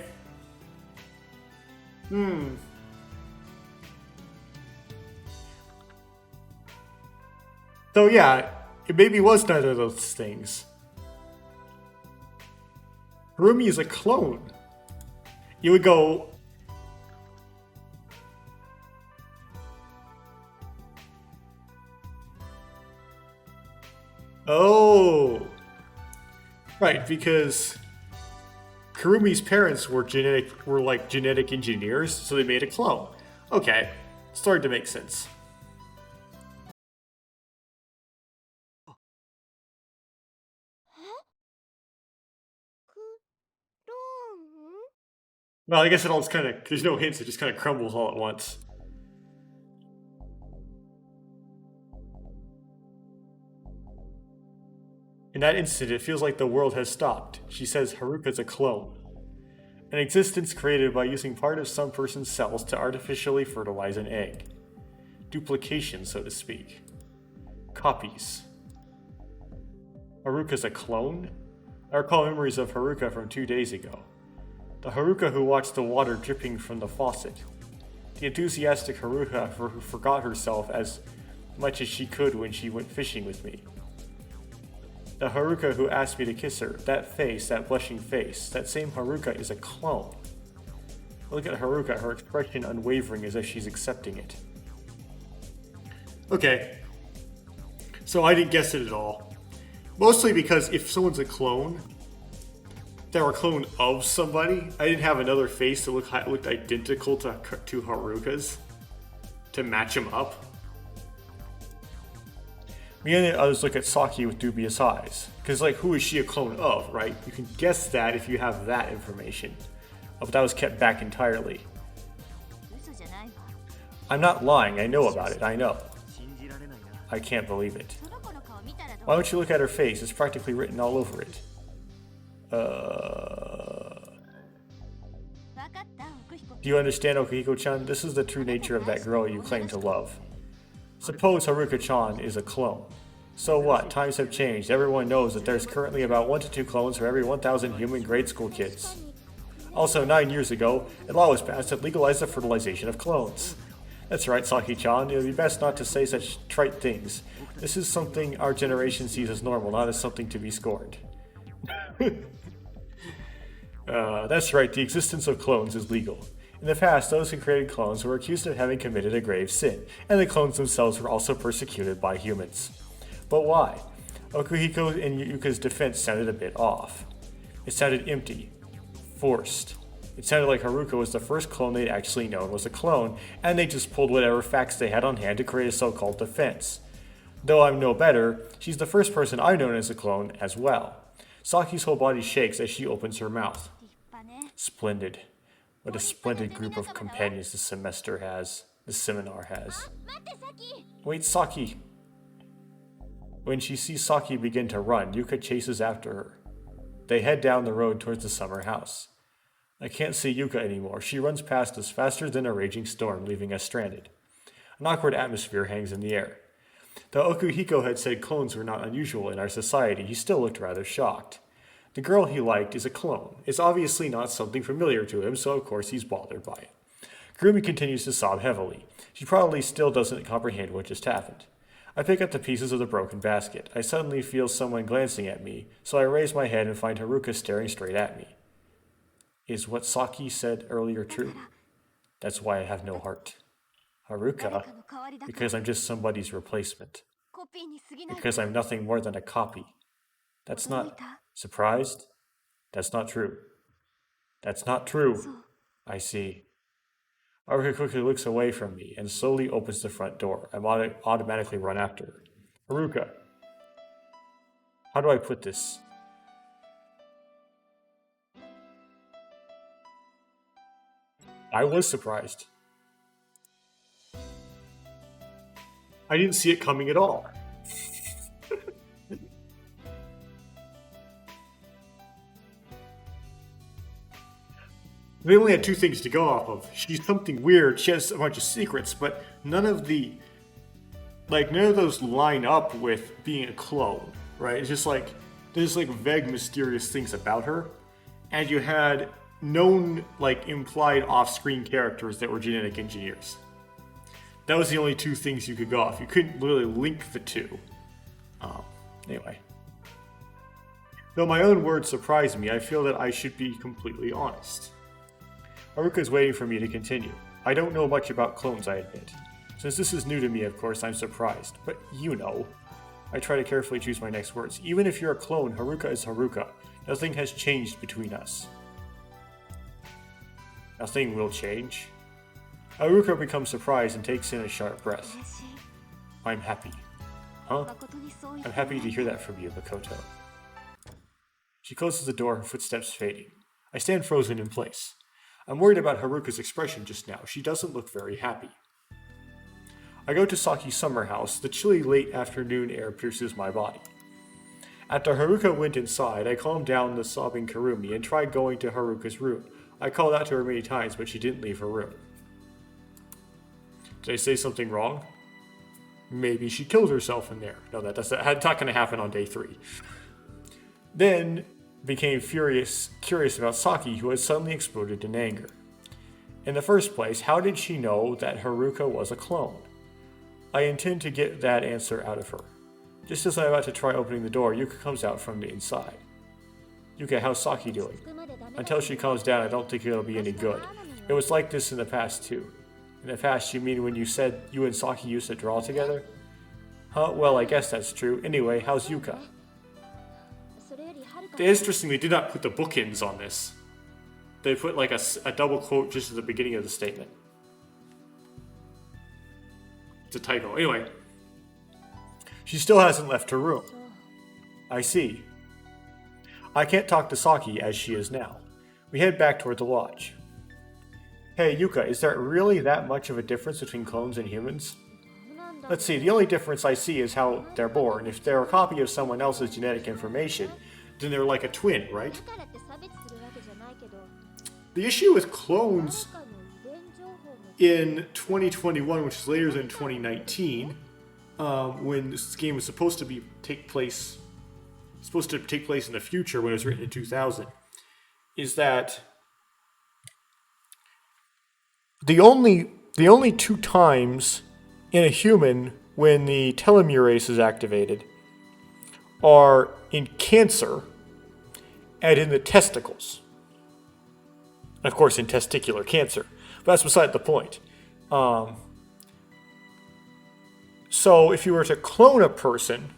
So yeah, it maybe was none of those things. Harumi is a clone. You would go... Oh. Right, because Kurumi's parents were like genetic engineers, so they made a clone. Okay, started to make sense. Well, I guess it all just kind of, there's no hints, it just kind of crumbles all at once. In that instant, it feels like the world has stopped. She says Haruka's a clone. An existence created by using part of some person's cells to artificially fertilize an egg. Duplication, so to speak. Copies. Haruka's a clone? I recall memories of Haruka from 2 days ago. The Haruka who watched the water dripping from the faucet. The enthusiastic Haruka who forgot herself as much as she could when she went fishing with me. The Haruka who asked me to kiss her. That face, that blushing face. That same Haruka is a clone. Look at Haruka, her expression unwavering as if she's accepting it. Okay. So I didn't guess it at all. Mostly because if someone's a clone, they're a clone of somebody. I didn't have another face that looked identical to Haruka's to match him up. Me and the others look at Saki with dubious eyes. Because, like, who is she a clone of, right? You can guess that if you have that information. But that was kept back entirely. I'm not lying. I know about it. I know. I can't believe it. Why don't you look at her face? It's practically written all over it. Do you understand, Okuhiko-chan? This is the true nature of that girl you claim to love. Suppose Haruka-chan is a clone. So what? Times have changed. Everyone knows that there's currently about 1 to 2 clones for every 1,000 human grade school kids. Also, 9 years ago, a law was passed that legalized the fertilization of clones. That's right, Saki-chan, it would be best not to say such trite things. This is something our generation sees as normal, not as something to be scorned. That's right, the existence of clones is legal. In the past, those who created clones were accused of having committed a grave sin, and the clones themselves were also persecuted by humans. But why? Okuhiko and Yuka's defense sounded a bit off. It sounded empty, forced. It sounded like Haruka was the first clone they'd actually known was a clone, and they just pulled whatever facts they had on hand to create a so-called defense. Though I'm no better, she's the first person I've known as a clone as well. Saki's whole body shakes as she opens her mouth. Splendid. What a splendid group of companions this seminar has. Wait, Saki! When she sees Saki begin to run, Yuka chases after her. They head down the road towards the summer house. I can't see Yuka anymore. She runs past us faster than a raging storm, leaving us stranded. An awkward atmosphere hangs in the air. Though Okuhiko had said clones were not unusual in our society, he still looked rather shocked. The girl he liked is a clone. It's obviously not something familiar to him, so of course he's bothered by it. Kurumi continues to sob heavily. She probably still doesn't comprehend what just happened. I pick up the pieces of the broken basket. I suddenly feel someone glancing at me, so I raise my head and find Haruka staring straight at me. Is what Saki said earlier true? That's why I have no heart. Haruka? Because I'm just somebody's replacement. Because I'm nothing more than a copy. That's not... Surprised? That's not true. That's not true. I see. Haruka quickly looks away from me and slowly opens the front door. I automatically run after her. Haruka. How do I put this? I was surprised. I didn't see it coming at all. They only had two things to go off of. She's something weird. She has a bunch of secrets, but none of those line up with being a clone, right? It's just like, there's like vague, mysterious things about her. And you had known, like, implied off-screen characters that were genetic engineers. That was the only two things you could go off. You couldn't literally link the two. Anyway. Though my own words surprise me, I feel that I should be completely honest. Haruka is waiting for me to continue. I don't know much about clones, I admit. Since this is new to me, of course, I'm surprised. But you know. I try to carefully choose my next words. Even if you're a clone, Haruka is Haruka. Nothing has changed between us. Nothing will change. Haruka becomes surprised and takes in a sharp breath. I'm happy. Huh? I'm happy to hear that from you, Makoto. She closes the door, her footsteps fading. I stand frozen in place. I'm worried about Haruka's expression just now. She doesn't look very happy. I go to Saki's summer house. The chilly late afternoon air pierces my body. After Haruka went inside, I calmed down the sobbing Kurumi and tried going to Haruka's room. I called out to her many times, but she didn't leave her room. Did I say something wrong? Maybe she killed herself in there. No, that's not going to happen on day 3. Then became curious about Saki, who had suddenly exploded in anger. In the first place, how did she know that Haruka was a clone? I intend to get that answer out of her. Just as I'm about to try opening the door, Yuka comes out from the inside. Yuka, how's Saki doing? Until she calms down, I don't think it'll be any good. It was like this in the past, too. In the past, you mean when you said you and Saki used to draw together? Huh, well, I guess that's true. Anyway, how's Yuka? Interestingly, they did not put the bookends on this. They put like a double quote just at the beginning of the statement. It's a typo. Anyway. She still hasn't left her room. I see. I can't talk to Saki as she is now. We head back toward the lodge. Hey, Yuka, is there really that much of a difference between clones and humans? Let's see, the only difference I see is how they're born. If they're a copy of someone else's genetic information, then they're like a twin, right? The issue with clones in 2021, which is later than 2019, when this game was supposed to take place in the future when it was written in 2000, is that The only two times in a human when the telomerase is activated are in cancer and in the testicles. Of course, in testicular cancer. But that's beside the point. So if you were to clone a person,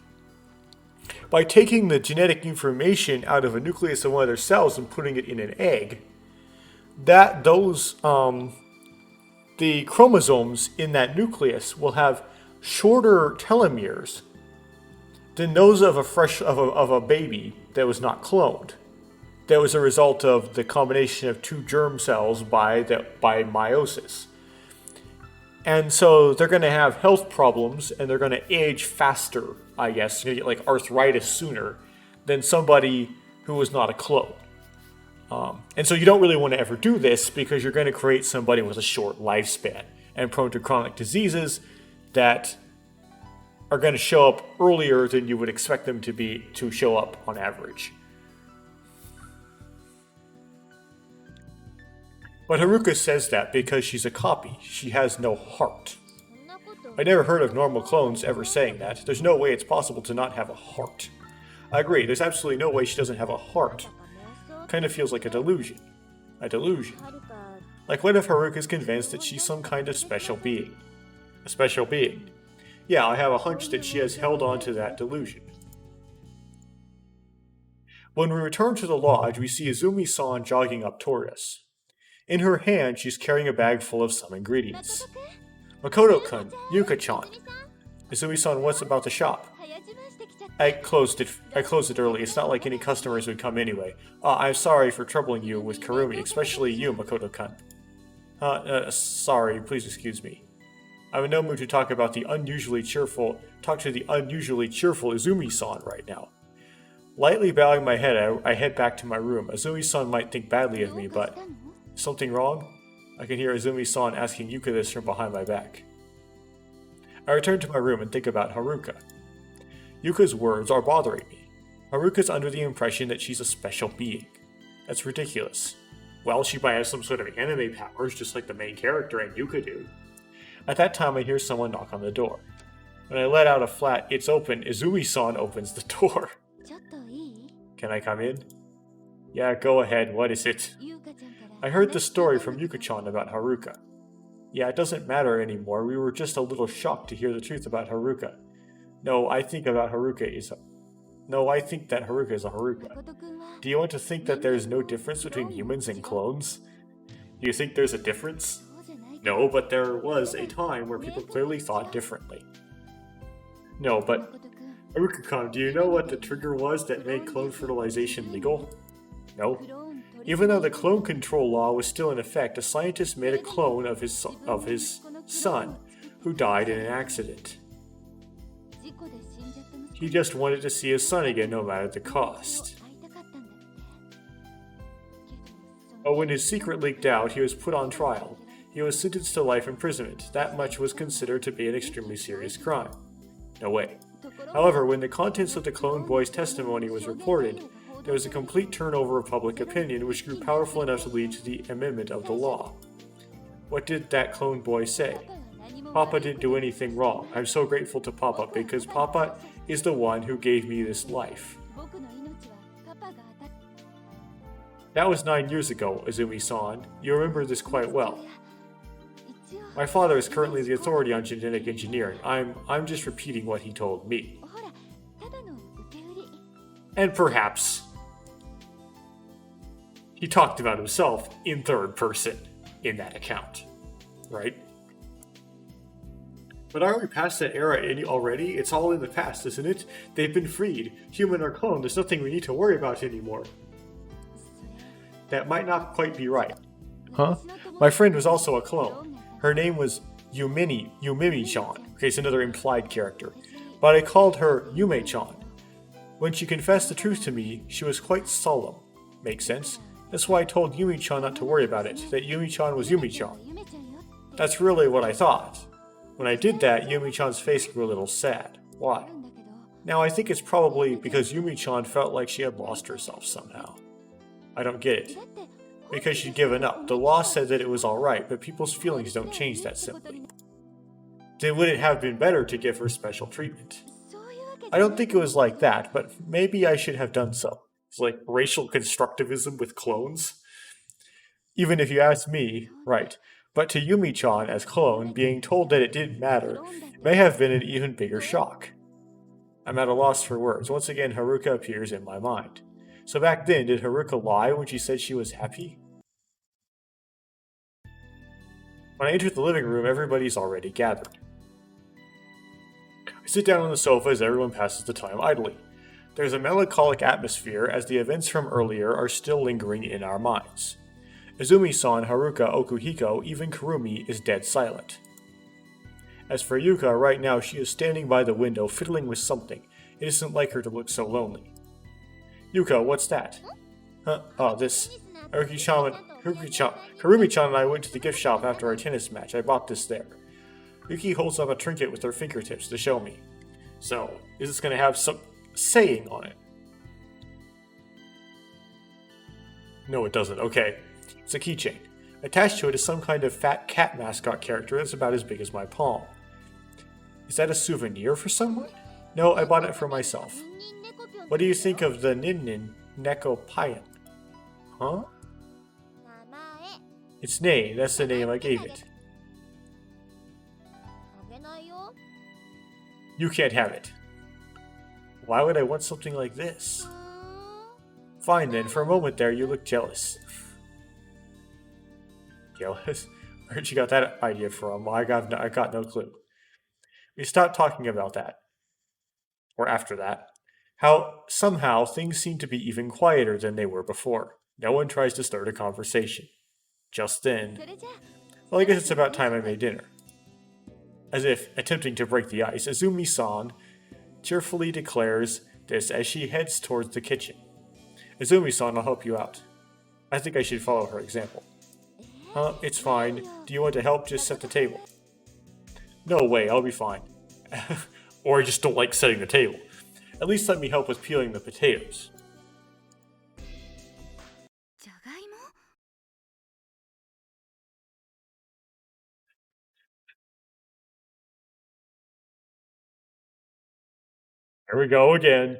by taking the genetic information out of a nucleus of one of their cells and putting it in an egg, the chromosomes in that nucleus will have shorter telomeres than those of a baby that was not cloned. That was a result of the combination of two germ cells by meiosis. And so they're going to have health problems and they're going to age faster, I guess. You're going to get like arthritis sooner than somebody who was not a clone. And so you don't really want to ever do this because you're going to create somebody with a short lifespan and prone to chronic diseases that are going to show up earlier than you would expect them to show up on average. But Haruka says that because she's a copy. She has no heart. I never heard of normal clones ever saying that. There's no way it's possible to not have a heart. I agree, there's absolutely no way she doesn't have a heart. Kind of feels like a delusion. A delusion. Like what if Haruka's convinced that she's some kind of special being? A special being. Yeah, I have a hunch that she has held on to that delusion. When we return to the lodge, we see Izumi-san jogging up toward us. In her hand, she's carrying a bag full of some ingredients. Makoto-kun, Yuka-chan. Izumi-san, what's about the shop? I closed it early. It's not like any customers would come anyway. I'm sorry for troubling you with Kurumi, especially you, Makoto-kun. Sorry, please excuse me. I'm in no mood to talk to the unusually cheerful Izumi-san right now. Lightly bowing my head, I head back to my room. Izumi-san might think badly of me, but... Something wrong? I can hear Izumi-san asking Yuka this from behind my back. I return to my room and think about Haruka. Yuka's words are bothering me. Haruka's under the impression that she's a special being. That's ridiculous. Well, she might have some sort of anime powers just like the main character and Yuka do. At that time, I hear someone knock on the door. When I let out a flat, "It's open," Izumi-san opens the door. Can I come in? Yeah, go ahead, what is it? I heard the story from Yuka-chan about Haruka. Yeah, it doesn't matter anymore, we were just a little shocked to hear the truth about Haruka. No, I think that Haruka is a Haruka. Do you want to think that there is no difference between humans and clones? Do you think there's a difference? No, but there was a time where people clearly thought differently. No, but... Haruka-kun, do you know what the trigger was that made clone fertilization legal? No. Even though the clone control law was still in effect, a scientist made a clone of his son, who died in an accident. He just wanted to see his son again no matter the cost. But when his secret leaked out, he was put on trial. He was sentenced to life imprisonment. That much was considered to be an extremely serious crime. No way. However, when the contents of the clone boy's testimony was reported, there was a complete turnover of public opinion, which grew powerful enough to lead to the amendment of the law. What did that clone boy say? Papa didn't do anything wrong. I'm so grateful to Papa because Papa is the one who gave me this life. That was 9 years ago, Izumi-san. You remember this quite well. My father is currently the authority on genetic engineering. I'm just repeating what he told me. And perhaps he talked about himself in third person in that account, right? But aren't we past that era already? It's all in the past, isn't it? They've been freed. Human or clone, there's nothing we need to worry about anymore. That might not quite be right. Huh? My friend was also a clone. Her name was Yumimi-chan. Okay, it's another implied character. But I called her Yume-chan. When she confessed the truth to me, she was quite solemn. Makes sense? That's why I told Yumi-chan not to worry about it, that Yumi-chan was Yumi-chan. That's really what I thought. When I did that, Yumi-chan's face grew a little sad. Why? Now I think it's probably because Yumi-chan felt like she had lost herself somehow. I don't get it. because she'd given up. The law said that it was alright, but people's feelings don't change that simply. Then would it have been better to give her special treatment? I don't think it was like that, but maybe I should have done so. It's like racial constructivism with clones. Even if you ask me, right. But to Yumi-chan as clone, being told that it didn't matter may have been an even bigger shock. I'm at a loss for words. Once again, Haruka appears in my mind. So back then, did Haruka lie when she said she was happy? When I enter the living room, everybody's already gathered. I sit down on the sofa as everyone passes the time idly. There's a melancholic atmosphere as the events from earlier are still lingering in our minds. Izumi-san, Haruka, Okuhiko, even Kurumi is dead silent. As for Yuka, right now she is standing by the window fiddling with something. It isn't like her to look so lonely. Yuka, what's that? Huh? Oh, this. Kurumi-chan and I went to the gift shop after our tennis match. I bought this there. Yuki holds up a trinket with her fingertips to show me. So, is this going to have some saying on it? No, it doesn't. Okay. It's a keychain. Attached to it is some kind of fat cat mascot character that's about as big as my palm. Is that a souvenir for someone? No, I bought it for myself. What do you think of the Ninnin Neko Payan? Huh? Its name, that's the name I gave it. You can't have it. Why would I want something like this? Fine then, for a moment there you look jealous. Jealous? Where'd you got that idea from? I got no clue. We stopped talking about that. Or after that. How somehow things seem to be even quieter than they were before. No one tries to start a conversation. Just then. Well, I guess it's about time I made dinner. As if attempting to break the ice, Izumi-san cheerfully declares this as she heads towards the kitchen. Izumi-san, I'll help you out. I think I should follow her example. Huh? It's fine. Do you want to help? Just set the table. No way, I'll be fine. Or I just don't like setting the table. At least let me help with peeling the potatoes. There we go again.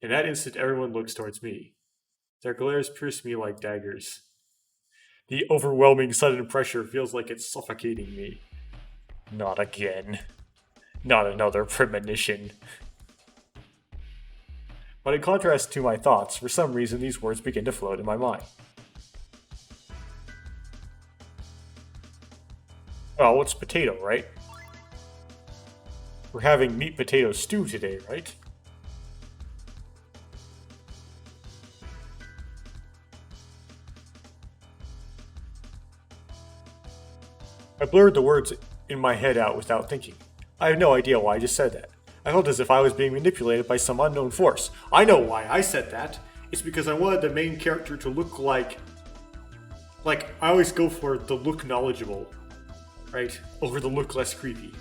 In that instant, everyone looks towards me. Their glares pierce me like daggers. The overwhelming sudden pressure feels like it's suffocating me. Not again. Not another premonition. But in contrast to my thoughts, for some reason these words begin to float in my mind. Oh, it's potato, right? We're having meat potato stew today, right? I blurred the words in my head out without thinking. I have no idea why I just said that. I felt as if I was being manipulated by some unknown force. I know why I said that. It's because I wanted the main character to look like... I always go for the look knowledgeable, right? Over the look less creepy.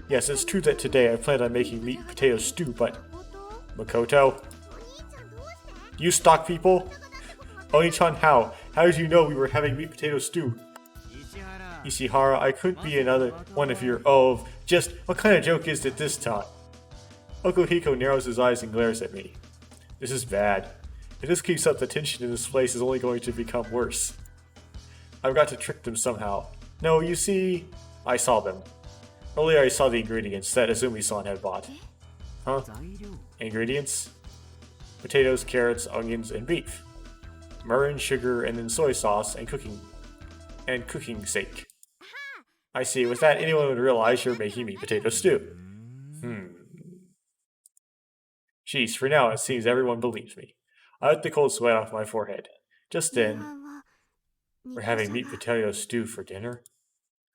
Yes, it's true that today I planned on making meat potato stew, but... Makoto? You stalk people? Oni-chan, how? How did you know we were having meat potato stew? Ishihara, I couldn't be another one of your just what kind of joke is it this time? Okuhiko narrows his eyes and glares at me. This is bad. If this keeps up, the tension in this place is only going to become worse. I've got to trick them somehow. No, you see, I saw them. Earlier I saw the ingredients that Izumi-san had bought. Huh? Ingredients? Potatoes, carrots, onions, and beef. Mirin, sugar, and then soy sauce and cooking sake. I see, with that anyone would realize you're making meat potato stew. Jeez, for now it seems everyone believes me. I let the cold sweat off my forehead. Just then, we're having meat potato stew for dinner?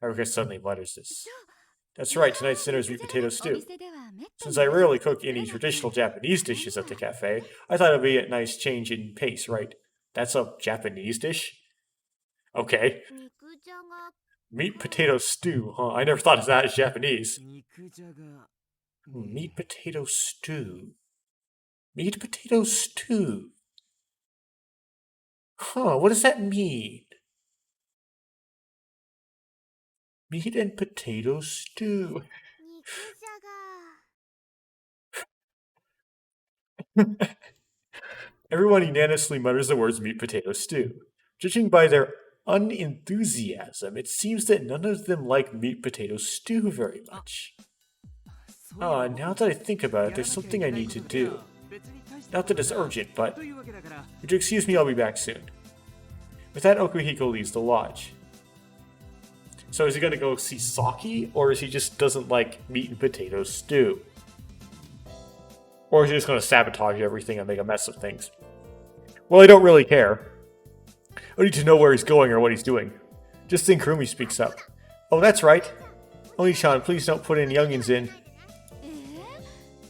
Haruka suddenly mutters this. That's right, tonight's dinner is meat potato stew. Since I rarely cook any traditional Japanese dishes at the cafe, I thought it'd be a nice change in pace, right? That's a Japanese dish? Okay. Meat potato stew, huh? I never thought of that as Japanese. Meat potato stew. Meat potato stew. Huh, what does that mean? Meat and potato stew. Everyone unanimously mutters the words meat potato stew. Judging by their unenthusiasm, it seems that none of them like meat potato stew very much. Ah, now that I think about it, there's something I need to do. Not that it's urgent, but would you excuse me, I'll be back soon. With that, Okuhiko leaves the lodge. So is he gonna go see Saki, or is he just doesn't like meat and potato stew? Or is he just gonna sabotage everything and make a mess of things? Well, I don't really care. I need to know where he's going or what he's doing. Just then Kurumi speaks up. Oh, that's right. Oni-chan, please don't put any onions in.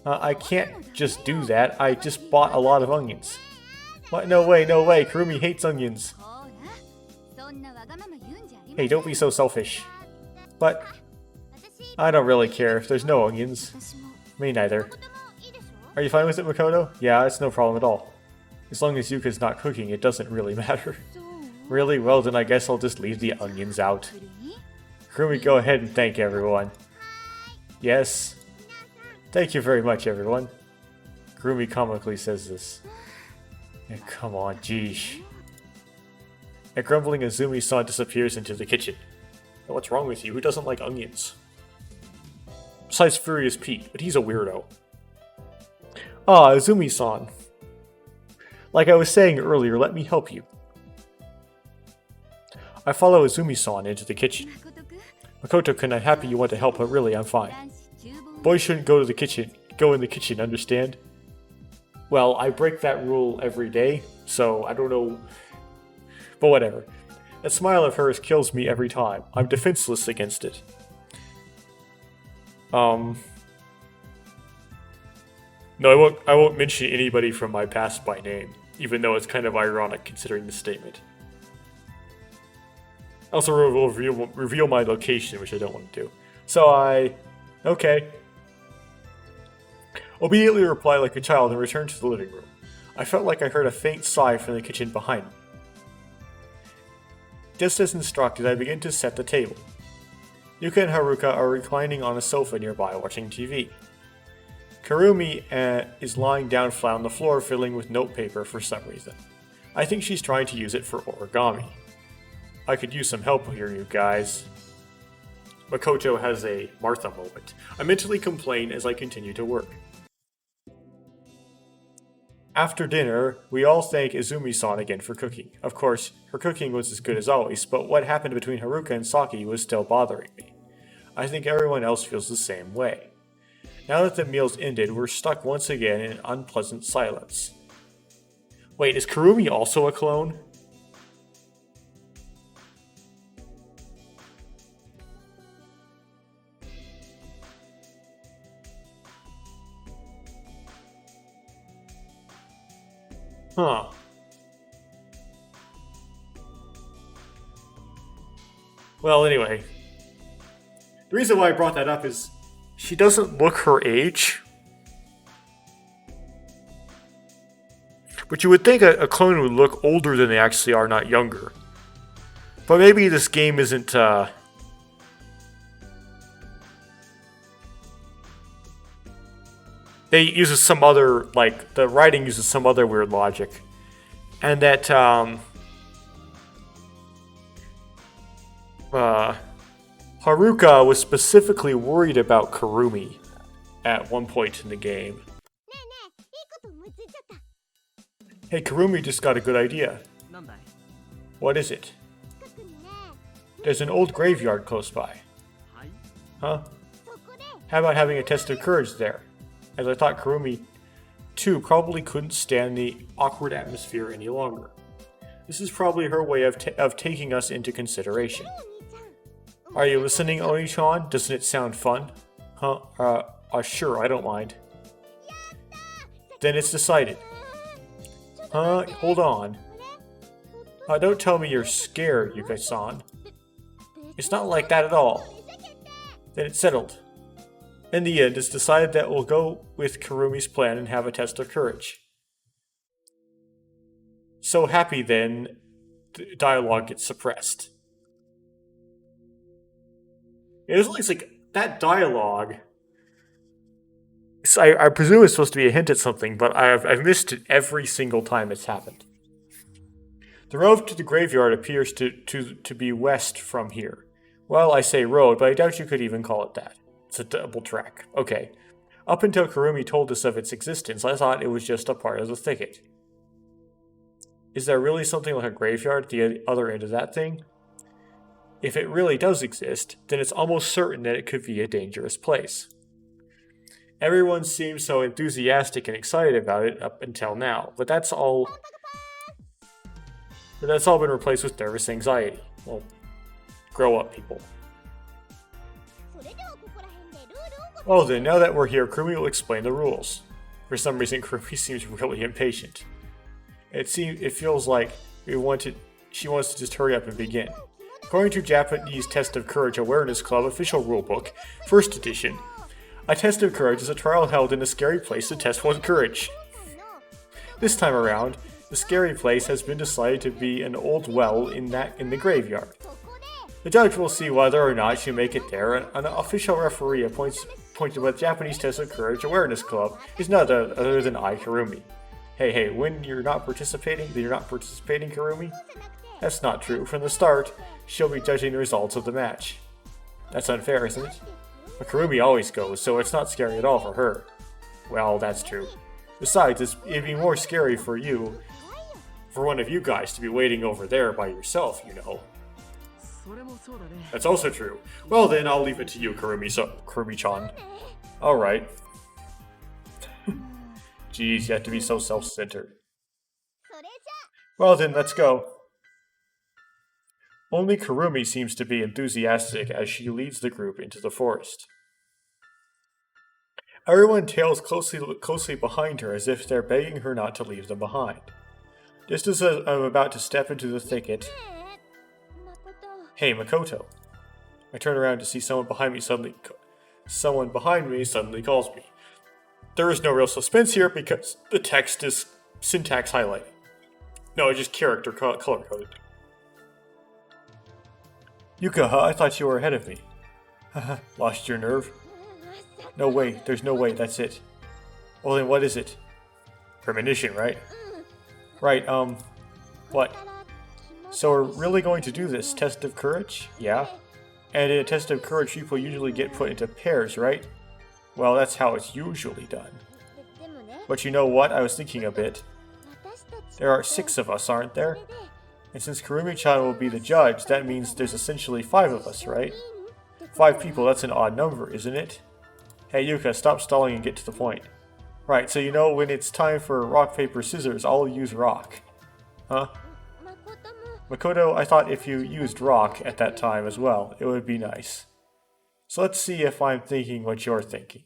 I can't just do that. I just bought a lot of onions. What? No way, no way. Kurumi hates onions. Hey, don't be so selfish. But I don't really care if there's no onions. Me neither. Are you fine with it, Makoto? Yeah, it's no problem at all. As long as Yuka's not cooking, it doesn't really matter. Really? Well, then I guess I'll just leave the onions out. Kurumi, go ahead and thank everyone. Yes. Thank you very much, everyone. Kurumi comically says this. Yeah, come on, geesh. A grumbling Azumi-san disappears into the kitchen. What's wrong with you? Who doesn't like onions? Besides Furious Pete, but he's a weirdo. Ah, Azumi-san. Like I was saying earlier, let me help you. I follow Azumi-san into the kitchen. Makoto-kun, I'm happy you want to help, but really, I'm fine. Boys shouldn't go in the kitchen, understand? Well, I break that rule every day, so I don't know. But whatever. That smile of hers kills me every time. I'm defenseless against it. No, I won't mention anybody from my past by name, even though it's kind of ironic considering the statement. I also will reveal my location, which I don't want to do. So okay. Obediently reply like a child and return to the living room. I felt like I heard a faint sigh from the kitchen behind me. Just as instructed, I begin to set the table. Yuka and Haruka are reclining on a sofa nearby watching TV. Kurumi is lying down flat on the floor fiddling with notepaper for some reason. I think she's trying to use it for origami. I could use some help here, you guys. Makoto has a Martha moment. I mentally complain as I continue to work. After dinner, we all thank Izumi-san again for cooking. Of course, her cooking was as good as always, but what happened between Haruka and Saki was still bothering me. I think everyone else feels the same way. Now that the meal's ended, we're stuck once again in unpleasant silence. Wait, is Kurumi also a clone? Huh. Well, anyway. The reason why I brought that up is she doesn't look her age. But you would think a clone would look older than they actually are, not younger. But maybe this game isn't, they uses some other, like, the writing uses some other weird logic. And that, Haruka was specifically worried about Kurumi at one point in the game. Hey, Kurumi just got a good idea. What is it? There's an old graveyard close by. Huh? How about having a test of courage there? As I thought Kurumi, too, probably couldn't stand the awkward atmosphere any longer. This is probably her way of taking us into consideration. Are you listening, Oni-chan? Doesn't it sound fun? Huh? Sure, I don't mind. Then it's decided. Huh? Hold on. Don't tell me you're scared, Yuka-san. It's not like that at all. Then it's settled. In the end, it's decided that we'll go with Kurumi's plan and have a test of courage. So happy then, dialogue gets suppressed. It's like that dialogue. So I presume it's supposed to be a hint at something, but I've missed it every single time it's happened. The road to the graveyard appears to be west from here. Well, I say road, but I doubt you could even call it that. It's a double track. Okay. Up until Kurumi told us of its existence, I thought it was just a part of the thicket. Is there really something like a graveyard at the other end of that thing? If it really does exist, then it's almost certain that it could be a dangerous place. Everyone seems so enthusiastic and excited about it up until now, but that's all been replaced with nervous anxiety. Well, grow up, people. Well then, now that we're here, Kurumi will explain the rules. For some reason, Kurumi seems really impatient. It feels like she wants to just hurry up and begin. According to Japanese Test of Courage Awareness Club official rulebook, 1st edition, a test of courage is a trial held in a scary place to test one's courage. This time around, the scary place has been decided to be an old well in the graveyard. The judge will see whether or not you make it there, and an official referee appointed by the Japanese Test of Courage Awareness Club is none other than I, Kurumi. Hey, when you're not participating, Kurumi? That's not true. From the start, she'll be judging the results of the match. That's unfair, isn't it? But Kurumi always goes, so it's not scary at all for her. Well, that's true. Besides, it'd be more scary for one of you guys to be waiting over there by yourself, you know. That's also true. Well then, I'll leave it to you, Kurumi-chan. Alright. Jeez, you have to be so self-centered. Well then, let's go. Only Kurumi seems to be enthusiastic as she leads the group into the forest. Everyone tails closely behind her as if they're begging her not to leave them behind. Just as I'm about to step into the thicket... Hey, Makoto. I turn around to see someone behind me suddenly calls me. There is no real suspense here because the text is syntax highlighted. No, it's just character color-coded. Yuka, I thought you were ahead of me. Haha, lost your nerve? No way, there's no way, that's it. Well then, what is it? Premonition, right? Right, what? So we're really going to do this test of courage? Yeah. And in a test of courage, people usually get put into pairs, right? Well, that's how it's usually done. But you know what? I was thinking a bit. There are 6 of us, aren't there? And since Kurumi-chan will be the judge, that means there's essentially 5 of us, right? 5 people, that's an odd number, isn't it? Hey Yuka, stop stalling and get to the point. Right, so you know when it's time for rock, paper, scissors, I'll use rock. Huh? Makoto, I thought if you used rock at that time as well, it would be nice. So let's see if I'm thinking what you're thinking.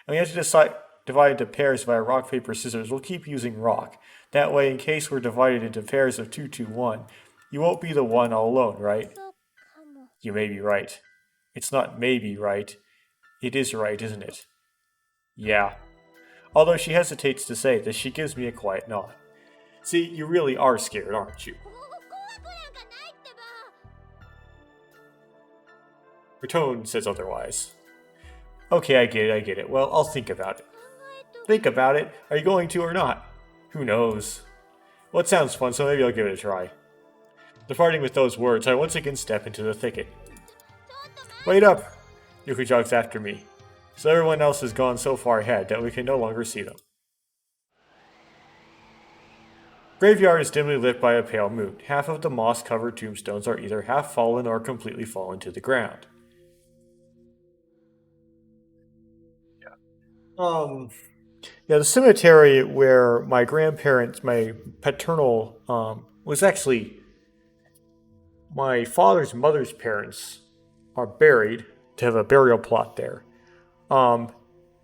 And we have to divide into pairs via rock, paper, scissors. We'll keep using rock. That way, in case we're divided into pairs of 2, 2, 1, you won't be the one all alone, right? You may be right. It's not maybe right. It is right, isn't it? Yeah. Although she hesitates to say this, she gives me a quiet nod. See, you really are scared, aren't you? Her tone says otherwise. Okay, I get it. Well, I'll think about it. Think about it? Are you going to or not? Who knows? Well, it sounds fun, so maybe I'll give it a try. Departing with those words, I once again step into the thicket. Wait up! Yuka jogs after me. So everyone else has gone so far ahead that we can no longer see them. Graveyard is dimly lit by a pale moon. Half of the moss-covered tombstones are either half fallen or completely fallen to the ground. Yeah, the cemetery where my grandparents, my paternal, was actually my father's mother's parents are buried to have a burial plot there. No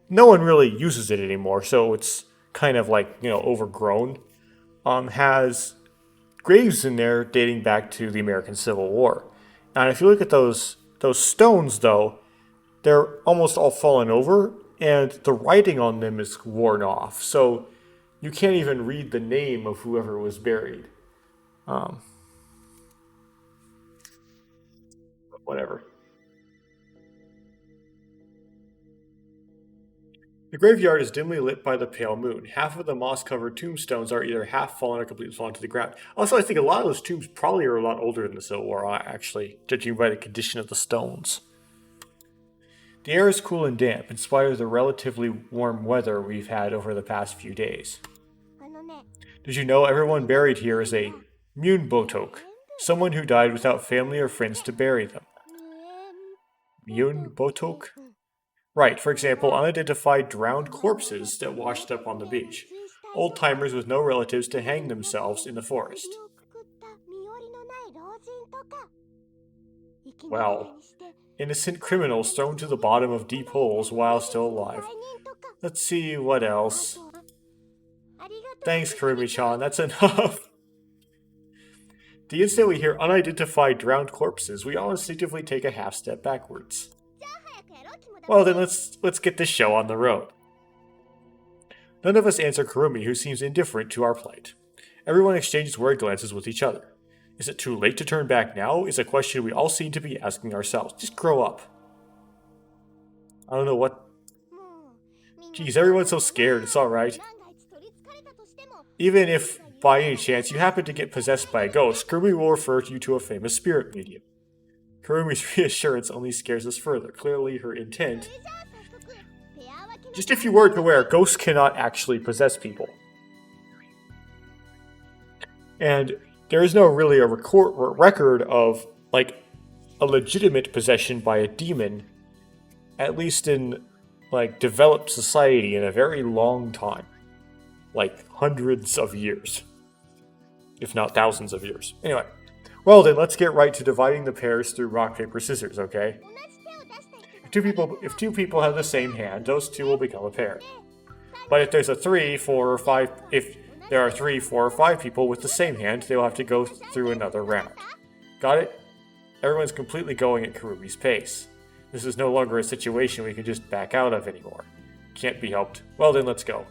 one really uses it anymore, so it's kind of like, overgrown. Has graves in there dating back to the American Civil War. And if you look at those stones, though, they're almost all fallen over, and the writing on them is worn off. So you can't even read the name of whoever was buried. Whatever. The graveyard is dimly lit by the pale moon. Half of the moss-covered tombstones are either half fallen or completely fallen to the ground. Also, I think a lot of those tombs probably are a lot older than the Civil War, actually, judging by the condition of the stones. The air is cool and damp, in spite of the relatively warm weather we've had over the past few days. Did you know everyone buried here is a Munbotok, someone who died without family or friends to bury them? Munbotok? Right, for example, unidentified drowned corpses that washed up on the beach. Old-timers with no relatives to hang themselves in the forest. Well, innocent criminals thrown to the bottom of deep holes while still alive. Let's see what else. Thanks, Kurumi-chan, that's enough. The instant we hear unidentified drowned corpses, we all instinctively take a half step backwards. Well then, let's get this show on the road. None of us answer Kurumi, who seems indifferent to our plight. Everyone exchanges worried glances with each other. Is it too late to turn back now? Is a question we all seem to be asking ourselves. Just grow up. I don't know what... Geez, everyone's so scared, it's alright. Even if, by any chance, you happen to get possessed by a ghost, Kurumi will refer you to a famous spirit medium. Kurumi's reassurance only scares us further. Clearly her intent... Just if you weren't aware, ghosts cannot actually possess people. And there is no really a record of, like, a legitimate possession by a demon, at least in, like, developed society in a very long time. Like, hundreds of years. If not thousands of years. Anyway. Well then, let's get right to dividing the pairs through rock, paper, scissors, okay? If two people have the same hand, those two will become a pair. But if there's a 3, 4, or 5... If there are 3, 4, or 5 people with the same hand, they will have to go through another round. Got it? Everyone's completely going at Kurumi's pace. This is no longer a situation we can just back out of anymore. Can't be helped. Well then, let's go.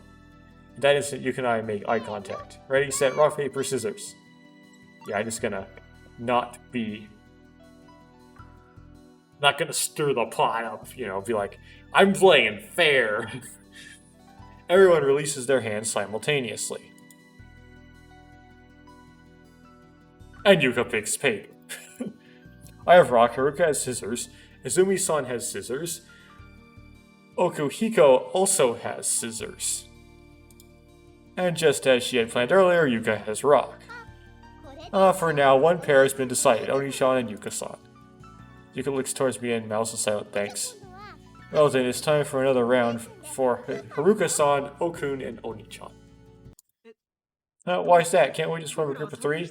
In that instant, Yuka and I make eye contact. Ready, set, rock, paper, scissors. Yeah, I'm just gonna not gonna stir the pot up, you know, be like, I'm playing fair. Everyone releases their hands simultaneously. And Yuka picks paper. I have rock, Haruka has scissors, Izumi-san has scissors, Okuhiko also has scissors. And just as she had planned earlier, Yuka has rock. For now, one pair has been decided, Oni-chan and Yuka-san. Yuka looks towards me and mouths a silent thanks. Well then, it's time for another round for Haruka-san, Okun, and Oni-chan. Why's that? Can't we just form a group of 3?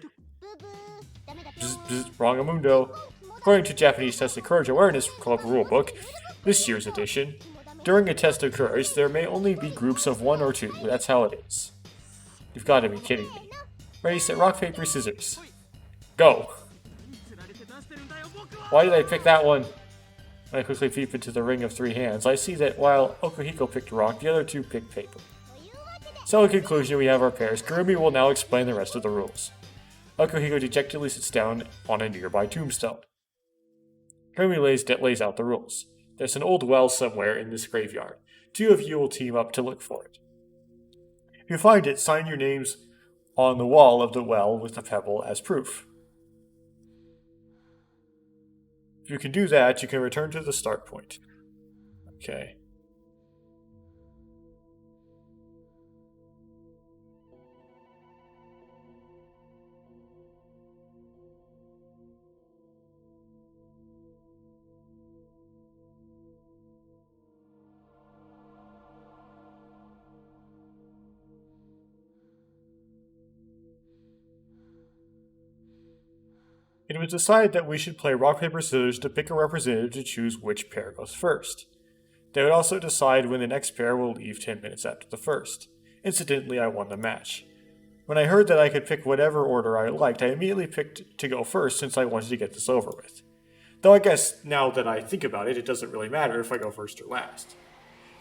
Wrong-amundo. According to Japanese Test of Courage Awareness Club rulebook, this year's edition, during a test of courage, there may only be groups of 1 or 2. That's how it is. You've got to be kidding me. Ready, set, rock, paper, scissors. Go! Why did I pick that one? When I quickly peep into the ring of 3 hands, I see that while Okuhiko picked rock, the other 2 picked paper. So in conclusion, we have our pairs. Kurumi will now explain the rest of the rules. Okuhiko dejectedly sits down on a nearby tombstone. Kurumi lays out the rules. There's an old well somewhere in this graveyard. 2 of you will team up to look for it. If you find it, sign your names on the wall of the well with a pebble as proof. If you can do that, you can return to the start point. Okay. It was decided that we should play rock, paper, scissors to pick a representative to choose which pair goes first. They would also decide when the next pair will leave 10 minutes after the first. Incidentally, I won the match. When I heard that I could pick whatever order I liked, I immediately picked to go first since I wanted to get this over with. Though I guess, now that I think about it, it doesn't really matter if I go first or last.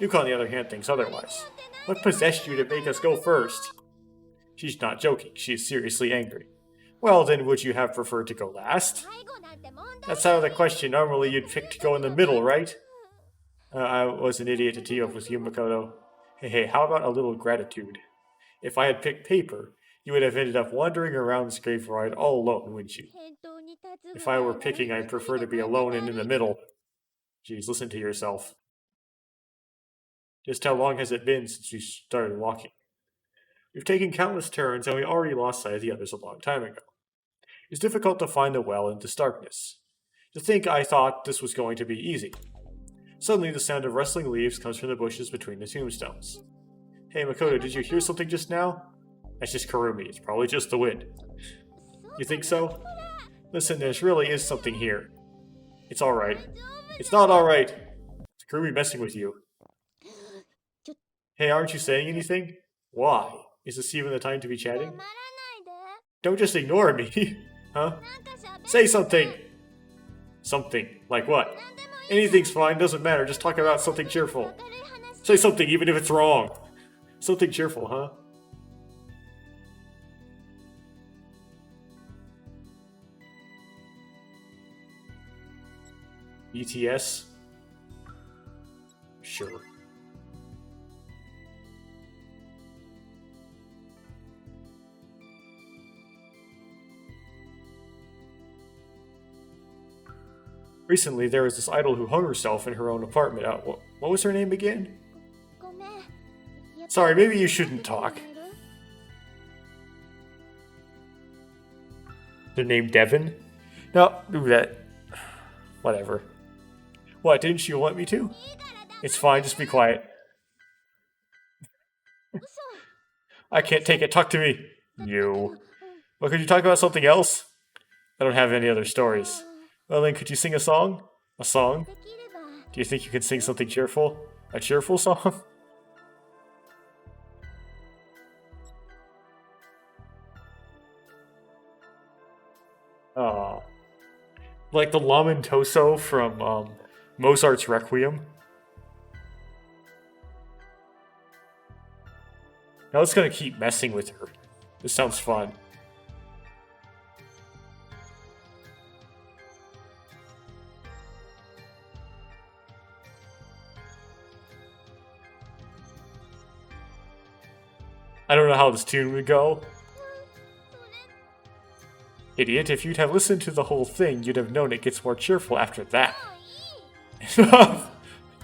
Yuka, on the other hand, thinks otherwise. What possessed you to make us go first? She's not joking, she is seriously angry. Well, then would you have preferred to go last? That's out of the question. Normally you'd pick to go in the middle, right? I was an idiot to tee up with you, Makoto. Hey, how about a little gratitude? If I had picked paper, you would have ended up wandering around this graveyard all alone, wouldn't you? If I were picking, I'd prefer to be alone and in the middle. Jeez, listen to yourself. Just how long has it been since we started walking? We've taken countless turns, and we already lost sight of the others a long time ago. It's difficult to find the well in this darkness. To think I thought this was going to be easy. Suddenly, the sound of rustling leaves comes from the bushes between the tombstones. Hey, Makoto, did you hear something just now? That's just Kurumi. It's probably just the wind. You think so? Listen, there really is something here. It's alright. It's not alright. It's Kurumi messing with you. Hey, aren't you saying anything? Why? Is this even the time to be chatting? Don't just ignore me. Huh? Say something! Something. Like what? Anything's fine, doesn't matter. Just talk about something cheerful. Say something, even if it's wrong. Something cheerful, huh? BTS? Sure. Recently, there was this idol who hung herself in her own apartment. What was her name again? Sorry, maybe you shouldn't talk. The name Devin? No, do that. Whatever. What, didn't you want me to? It's fine, just be quiet. I can't take it, talk to me. You. Well, could you talk about something else? I don't have any other stories. Well then, could you sing a song? A song? Do you think you can sing something cheerful? A cheerful song? Aw. Like the Lamentoso from Mozart's Requiem. Now it's gonna keep messing with her. This sounds fun. I don't know how this tune would go. Idiot, if you'd have listened to the whole thing, you'd have known it gets more cheerful after that.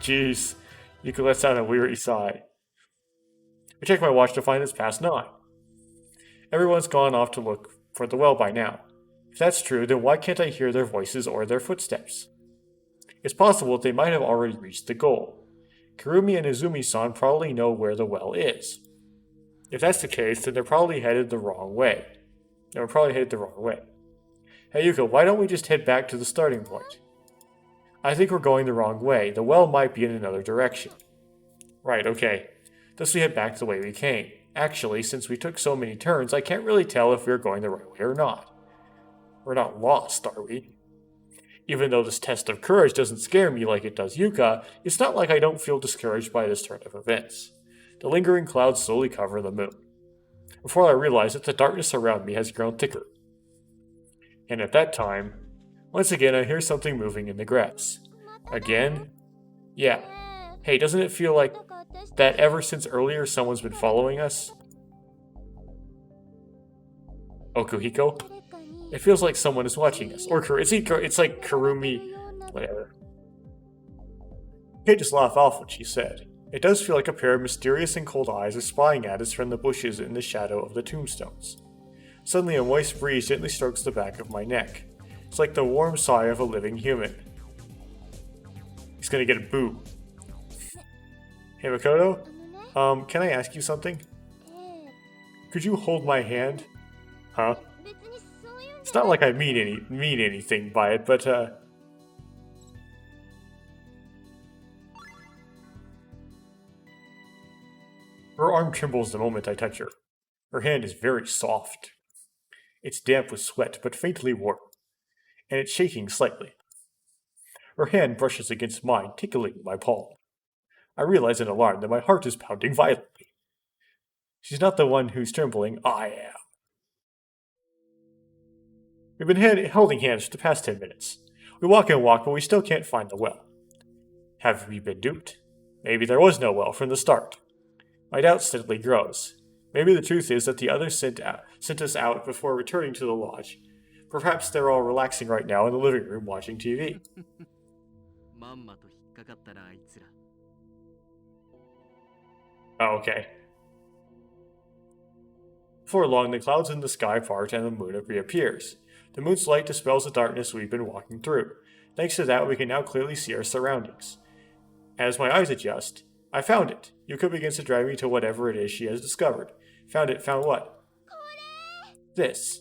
Jeez, you could let out a weary sigh. I check my watch to find it's past 9. Everyone's gone off to look for the well by now. If that's true, then why can't I hear their voices or their footsteps? It's possible they might have already reached the goal. Kurumi and Izumi-san probably know where the well is. If that's the case, then they're probably headed the wrong way. Hey Yuka, why don't we just head back to the starting point? I think we're going the wrong way. The well might be in another direction. Right, okay. Thus we head back the way we came. Actually, since we took so many turns, I can't really tell if we're going the right way or not. We're not lost, are we? Even though this test of courage doesn't scare me like it does Yuka, it's not like I don't feel discouraged by this turn of events. The lingering clouds slowly cover the moon. Before I realize it, the darkness around me has grown thicker. And at that time, once again I hear something moving in the grass. Again? Yeah. Hey, doesn't it feel like that ever since earlier someone's been following us? Okuhiko? It feels like someone is watching us. Or it's like Kurumi, whatever. Kate just laughed off what she said. It does feel like a pair of mysterious and cold eyes are spying at us from the bushes in the shadow of the tombstones. Suddenly a moist breeze gently strokes the back of my neck. It's like the warm sigh of a living human. He's gonna get a boo. Hey Makoto? Can I ask you something? Could you hold my hand? Huh? It's not like I mean anything by it, but her arm trembles the moment I touch her. Her hand is very soft. It's damp with sweat, but faintly warm, and it's shaking slightly. Her hand brushes against mine, tickling my palm. I realize in alarm that my heart is pounding violently. She's not the one who's trembling, I am. We've been holding hands for the past 10 minutes. We walk and walk, but we still can't find the well. Have we been duped? Maybe there was no well from the start. My doubt steadily grows. Maybe the truth is that the others sent us out before returning to the lodge. Perhaps they're all relaxing right now in the living room watching TV. まんまと引っかかったなあいつら。 Oh, okay. Before long, the clouds in the sky part and the moon reappears. The moon's light dispels the darkness we've been walking through. Thanks to that, we can now clearly see our surroundings. As my eyes adjust, I found it. Yuka begins to drag me to whatever it is she has discovered. Found it. Found what? This.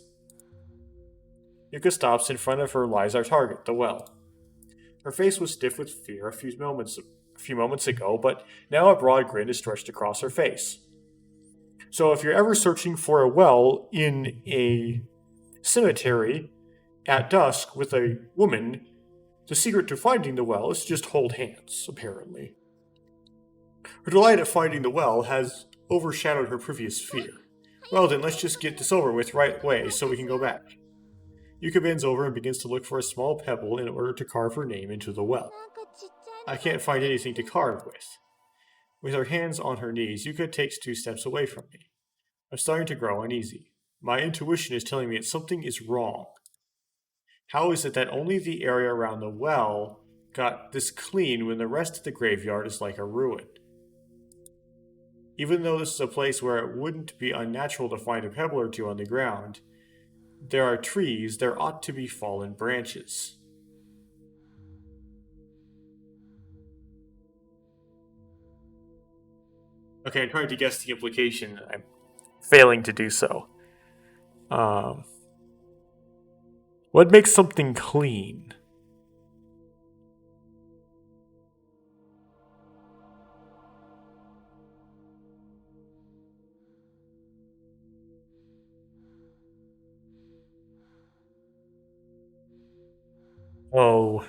Yuka stops. In front of her lies our target, the well. Her face was stiff with fear a few moments ago, but now a broad grin is stretched across her face. So if you're ever searching for a well in a cemetery at dusk with a woman, the secret to finding the well is to just hold hands, apparently. Her delight at finding the well has overshadowed her previous fear. Well then, let's just get this over with right away so we can go back. Yuka bends over and begins to look for a small pebble in order to carve her name into the well. I can't find anything to carve with. With her hands on her knees, Yuka takes 2 steps away from me. I'm starting to grow uneasy. My intuition is telling me that something is wrong. How is it that only the area around the well got this clean when the rest of the graveyard is like a ruin? Even though this is a place where it wouldn't be unnatural to find a pebble or two on the ground, there are trees, there ought to be fallen branches. Okay, I'm trying to guess the implication. I'm failing to do so. What makes something clean? Oh.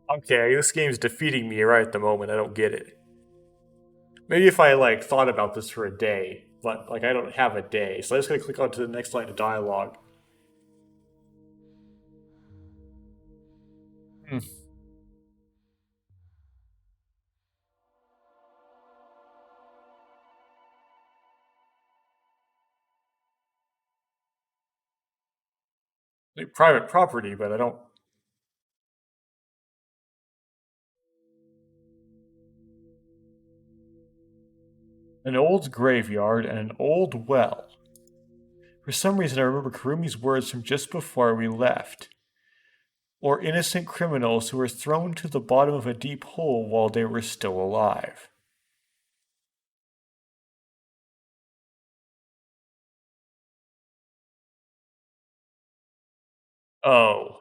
Okay, this game's defeating me right at the moment. I don't get it. Maybe if I thought about this for a day, but I don't have a day, so I'm just gonna click on to the next line of dialogue. Private property, but I don't. An old graveyard and an old well. For some reason, I remember Kurumi's words from just before we left. Or innocent criminals who were thrown to the bottom of a deep hole while they were still alive. Oh.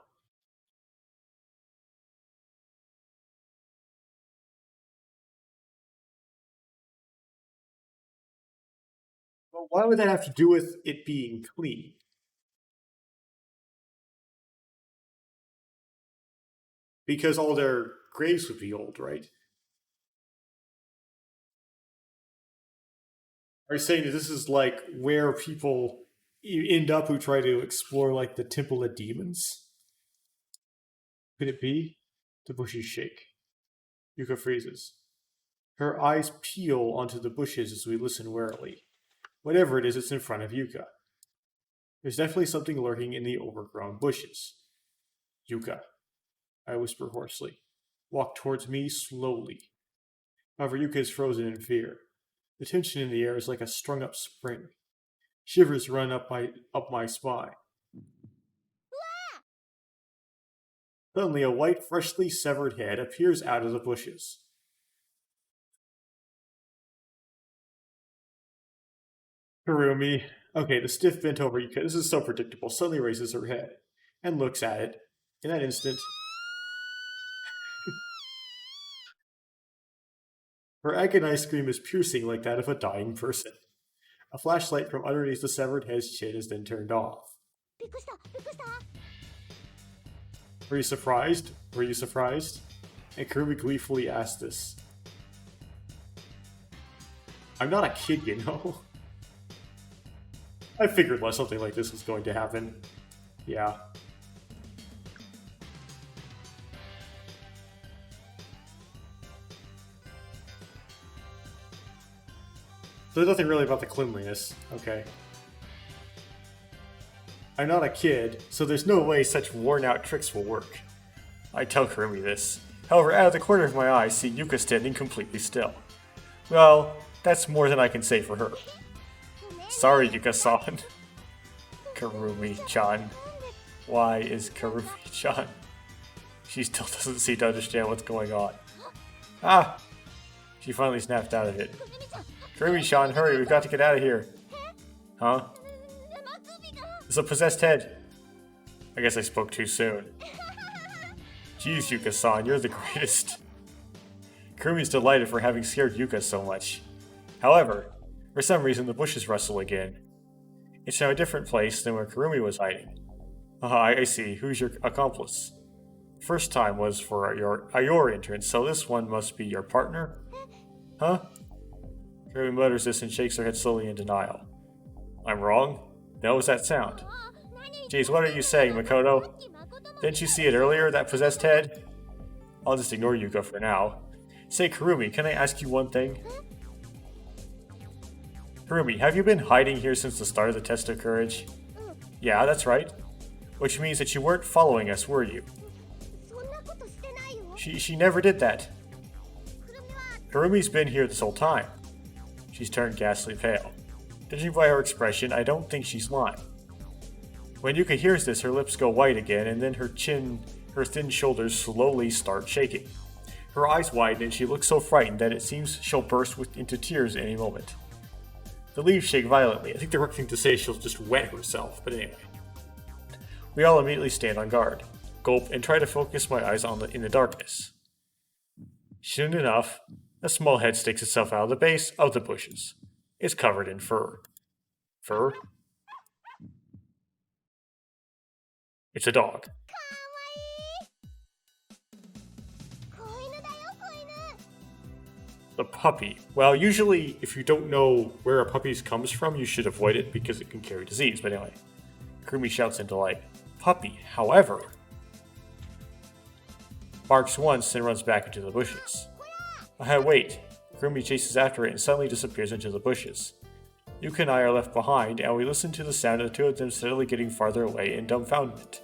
Well, why would that have to do with it being clean? Because all their graves would be old, right? Are you saying that this is where people end up who try to explore the Temple of Demons? Could it be? The bushes shake. Yuka freezes. Her eyes peel onto the bushes as we listen warily. Whatever it is, it's in front of Yuka. There's definitely something lurking in the overgrown bushes. Yuka, I whisper hoarsely. Walk towards me slowly. However, Yuka is frozen in fear. The tension in the air is like a strung up spring. Shivers run up my spine. Suddenly, a white, freshly severed head appears out of the bushes. Kurumi, okay, the stiff bent over Yuka, this is so predictable, suddenly raises her head and looks at it. In that instant, her agonized scream is piercing like that of a dying person. A flashlight from underneath the severed head's chin is then turned off. Were you surprised? Were you surprised? And Kirby gleefully asked this. I'm not a kid, you know? I figured something like this was going to happen. Yeah. So there's nothing really about the cleanliness. Okay. I'm not a kid, so there's no way such worn-out tricks will work. I tell Kurumi this. However, out of the corner of my eye, I see Yuka standing completely still. Well, that's more than I can say for her. Sorry, Yuka-san. Kurumi-chan. Why is Kurumi-chan? She still doesn't seem to understand what's going on. Ah! She finally snapped out of it. Kurumi-chan, hurry, we've got to get out of here. Huh? It's a possessed head. I guess I spoke too soon. Jeez, Yuka-san, you're the greatest. Kurumi's delighted for having scared Yuka so much. However, for some reason the bushes rustle again. It's now a different place than where Kurumi was hiding. I see. Who's your accomplice? First time was for your entrance, so this one must be your partner? Huh? Kurumi mutters this and shakes her head slowly in denial. I'm wrong? No, what's that sound? Jeez, what are you saying, Makoto? Didn't you see it earlier, that possessed head? I'll just ignore Yuka for now. Say, Kurumi, can I ask you one thing? Kurumi, have you been hiding here since the start of the test of courage? Yeah, that's right. Which means that you weren't following us, were you? She never did that. Kurumi's been here this whole time. She's turned ghastly pale. Judging by her expression, I don't think she's lying. When Yuka hears this, her lips go white again, and then her thin shoulders slowly start shaking. Her eyes widen, and she looks so frightened that it seems she'll burst into tears any moment. The leaves shake violently. I think the correct thing to say is she'll just wet herself, but anyway. We all immediately stand on guard, gulp, and try to focus my eyes in the darkness. Soon enough, a small head sticks itself out of the base of the bushes. It's covered in fur. Fur? It's a dog. The puppy. Well, usually, if you don't know where a puppy comes from, you should avoid it because it can carry disease. But anyway, Kurumi shouts in delight. Puppy, however, barks once and runs back into the bushes. Wait. Kurumi chases after it and suddenly disappears into the bushes. Yuka and I are left behind, and we listen to the sound of the two of them steadily getting farther away in dumbfoundment.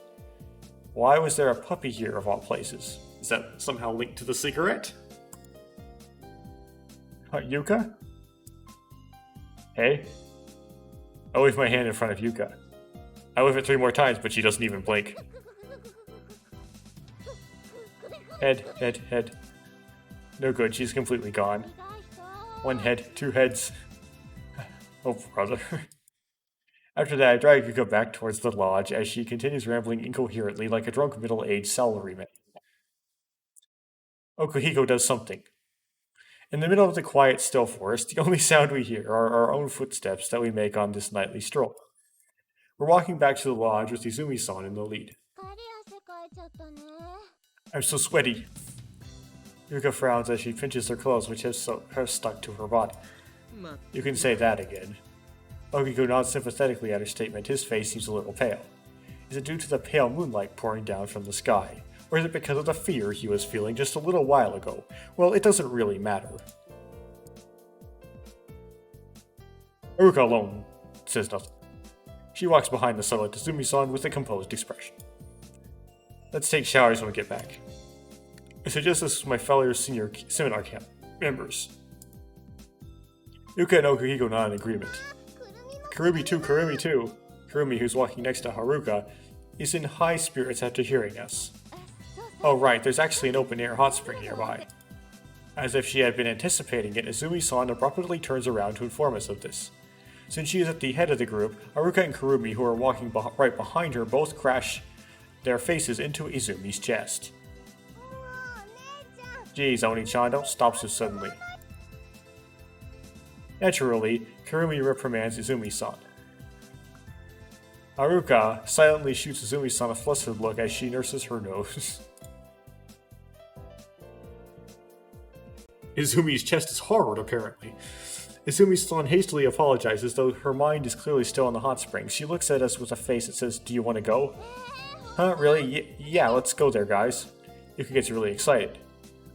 Why was there a puppy here, of all places? Is that somehow linked to the cigarette? Yuka? Hey? I wave my hand in front of Yuka. I wave it 3 more times, but she doesn't even blink. Head. No good, she's completely gone. 1 head, 2 heads. Oh, brother. After that, I drag Yuka back towards the lodge as she continues rambling incoherently like a drunk middle-aged salaryman. Okuhiko does something. In the middle of the quiet, still forest, the only sound we hear are our own footsteps that we make on this nightly stroll. We're walking back to the lodge with Izumi-san in the lead. I'm so sweaty. Yuka frowns as she pinches her clothes, which have stuck to her body. You can say that again. Okuhiko nods sympathetically at her statement. His face seems a little pale. Is it due to the pale moonlight pouring down from the sky? Or is it because of the fear he was feeling just a little while ago? Well, it doesn't really matter. Haruka alone says nothing. She walks behind the subtle Izumi-san with a composed expression. Let's take showers when we get back. I suggest this with my fellow senior seminar camp members. Yuka and Okuhiko nod in agreement. Kurumi too. Kurumi, who's walking next to Haruka, is in high spirits after hearing us. Oh right, there's actually an open-air hot spring nearby. As if she had been anticipating it, Izumi-san abruptly turns around to inform us of this. Since she is at the head of the group, Haruka and Kurumi, who are walking right behind her, both crash their faces into Izumi's chest. Geez, Oni-chan, don't stop so suddenly. Naturally, Kurumi reprimands Izumi-san. Haruka silently shoots Izumi-san a flustered look as she nurses her nose. Izumi's chest is hard, apparently. Izumi-san hastily apologizes, though her mind is clearly still on the hot springs. She looks at us with a face that says, "Do you want to go?" Huh, really? Yeah, let's go there, guys. Yuka gets really excited.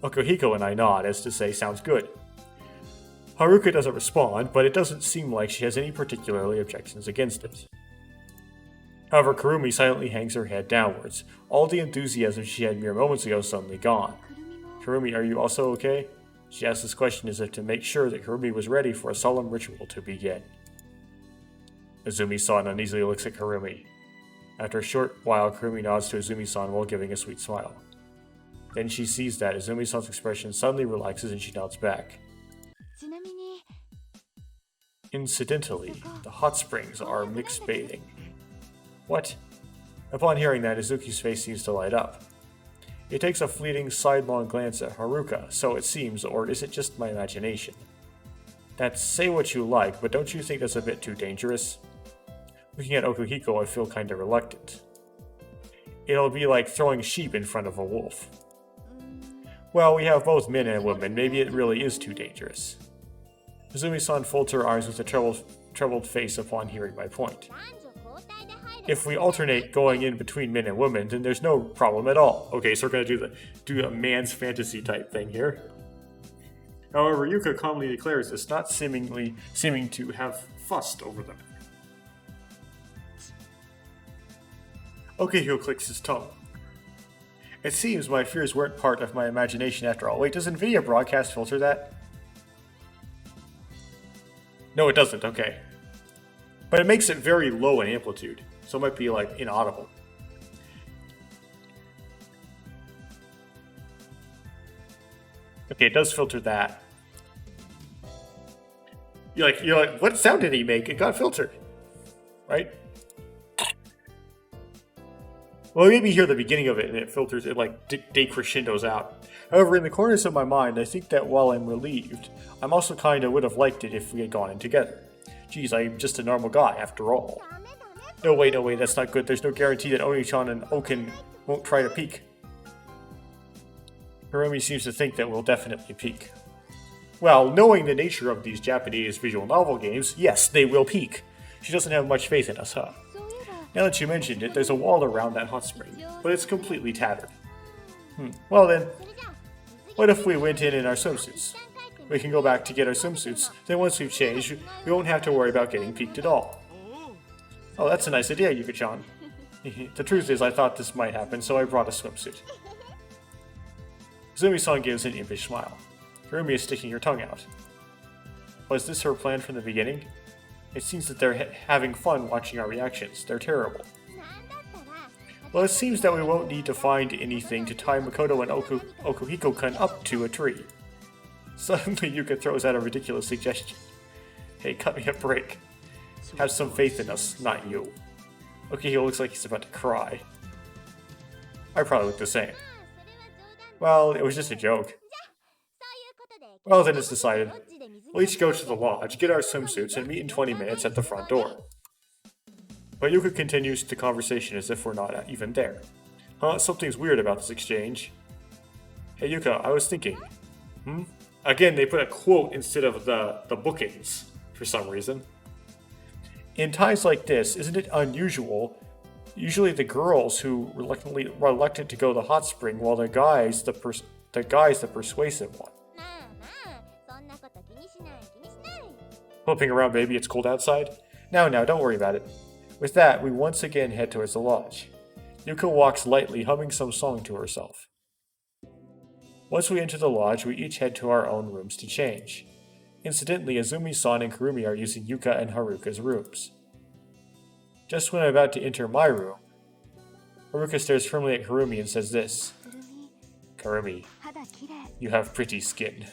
Okuhiko and I nod, as to say, sounds good. Haruka doesn't respond, but it doesn't seem like she has any particularly objections against it. However, Kurumi silently hangs her head downwards. All the enthusiasm she had mere moments ago suddenly gone. Kurumi, are you also okay? She asked this question as if to make sure that Kurumi was ready for a solemn ritual to begin. Izumi-san uneasily looks at Kurumi. After a short while, Kurumi nods to Izumi-san while giving a sweet smile. Then she sees that Izumi-san's expression suddenly relaxes and she nods back. Incidentally, the hot springs are mixed bathing. What? Upon hearing that, Izuki's face seems to light up. He takes a fleeting sidelong glance at Haruka, so it seems, or is it just my imagination? That's say what you like, but don't you think that's a bit too dangerous? Looking at Okuhiko, I feel kinda reluctant. It'll be like throwing sheep in front of a wolf. Well, we have both men and women, maybe it really is too dangerous. Izumi-san folds her arms with a troubled face upon hearing my point. If we alternate going in between men and women, then there's no problem at all. Okay, so we're gonna do a man's fantasy type thing here. However, Yuka calmly declares this, not seeming to have fussed over them. Okuhiko clicks his tongue. It seems my fears weren't part of my imagination after all. Wait, does NVIDIA Broadcast filter that? No, it doesn't, okay. But it makes it very low in amplitude, so it might be, like, inaudible. Okay, it does filter that. You're like, what sound did he make? It got filtered. Right? Well, maybe hear the beginning of it and it filters, it like decrescendos out. However, in the corners of my mind, I think that while I'm relieved, I'm also kinda would have liked it if we had gone in together. Geez, I'm just a normal guy after all. No, wait, that's not good. There's no guarantee that Oni-chan and Oken won't try to peek. Kurumi seems to think that we'll definitely peek. Well, knowing the nature of these Japanese visual novel games, yes, they will peek. She doesn't have much faith in us, huh? Now that you mentioned it, there's a wall around that hot spring, but it's completely tattered. Well then, what if we went in our swimsuits? We can go back to get our swimsuits, then once we've changed, we won't have to worry about getting peeked at all. Oh, that's a nice idea, Yuka-chan. The truth is, I thought this might happen, so I brought a swimsuit. Izumi-san gives an impish smile. Kurumi is sticking her tongue out. Was this her plan from the beginning? It seems that they're having fun watching our reactions. They're terrible. Well, it seems that we won't need to find anything to tie Makoto and Okuhiko-kun up to a tree. Suddenly, Yuka throws out a ridiculous suggestion. Hey, cut me a break. Have some faith in us, not you. Okuhiko looks like he's about to cry. I probably look the same. Well, it was just a joke. Well, then it's decided. We'll each go to the lodge, get our swimsuits, and meet in 20 minutes at the front door. But Yuka continues the conversation as if we're not even there. Huh? Something's weird about this exchange. Hey Yuka, I was thinking. Again, they put a quote instead of the bookings, for some reason. In times like this, isn't it unusual? Usually the girls who reluctant to go to the hot spring, while the guy's the persuasive one. Flipping around, baby, it's cold outside. Now, don't worry about it. With that, we once again head towards the lodge. Yuka walks lightly, humming some song to herself. Once we enter the lodge, we each head to our own rooms to change. Incidentally, Izumi-san and Kurumi are using Yuka and Haruka's rooms. Just when I'm about to enter my room, Haruka stares firmly at Kurumi and says this. Kurumi, you have pretty skin.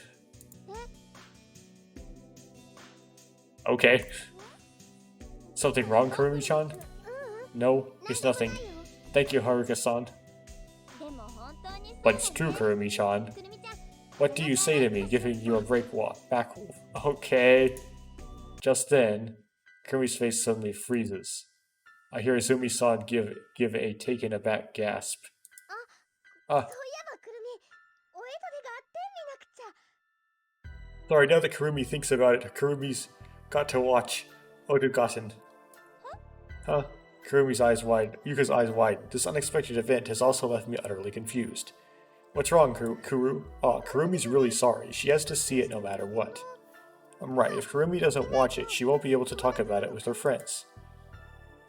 Okay. Something wrong, Kurumi-chan? No, it's nothing. Thank you, Haruka-san. But it's true, Kurumi-chan. What do you say to me, giving you a back walk? Okay. Just then, Kurumi's face suddenly freezes. I hear Izumi-san give a taken aback gasp. Ah, sorry, now that Kurumi thinks about it, Kurumi's got to watch Odogaten. Huh? Kurumi's eyes wide. Yuka's eyes wide. This unexpected event has also left me utterly confused. What's wrong, Kuru? Oh, Kurumi's really sorry. She has to see it no matter what. I'm right. If Kurumi doesn't watch it, she won't be able to talk about it with her friends.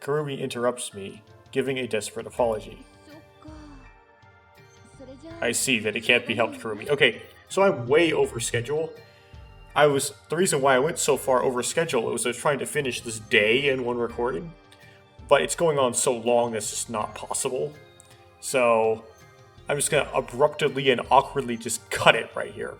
Kurumi interrupts me, giving a desperate apology. I see that it can't be helped, Kurumi. Okay, so I'm way over schedule. The reason why I went so far over schedule was I was trying to finish this day in one recording. But it's going on so long that's just not possible. So I'm just gonna abruptly and awkwardly just cut it right here.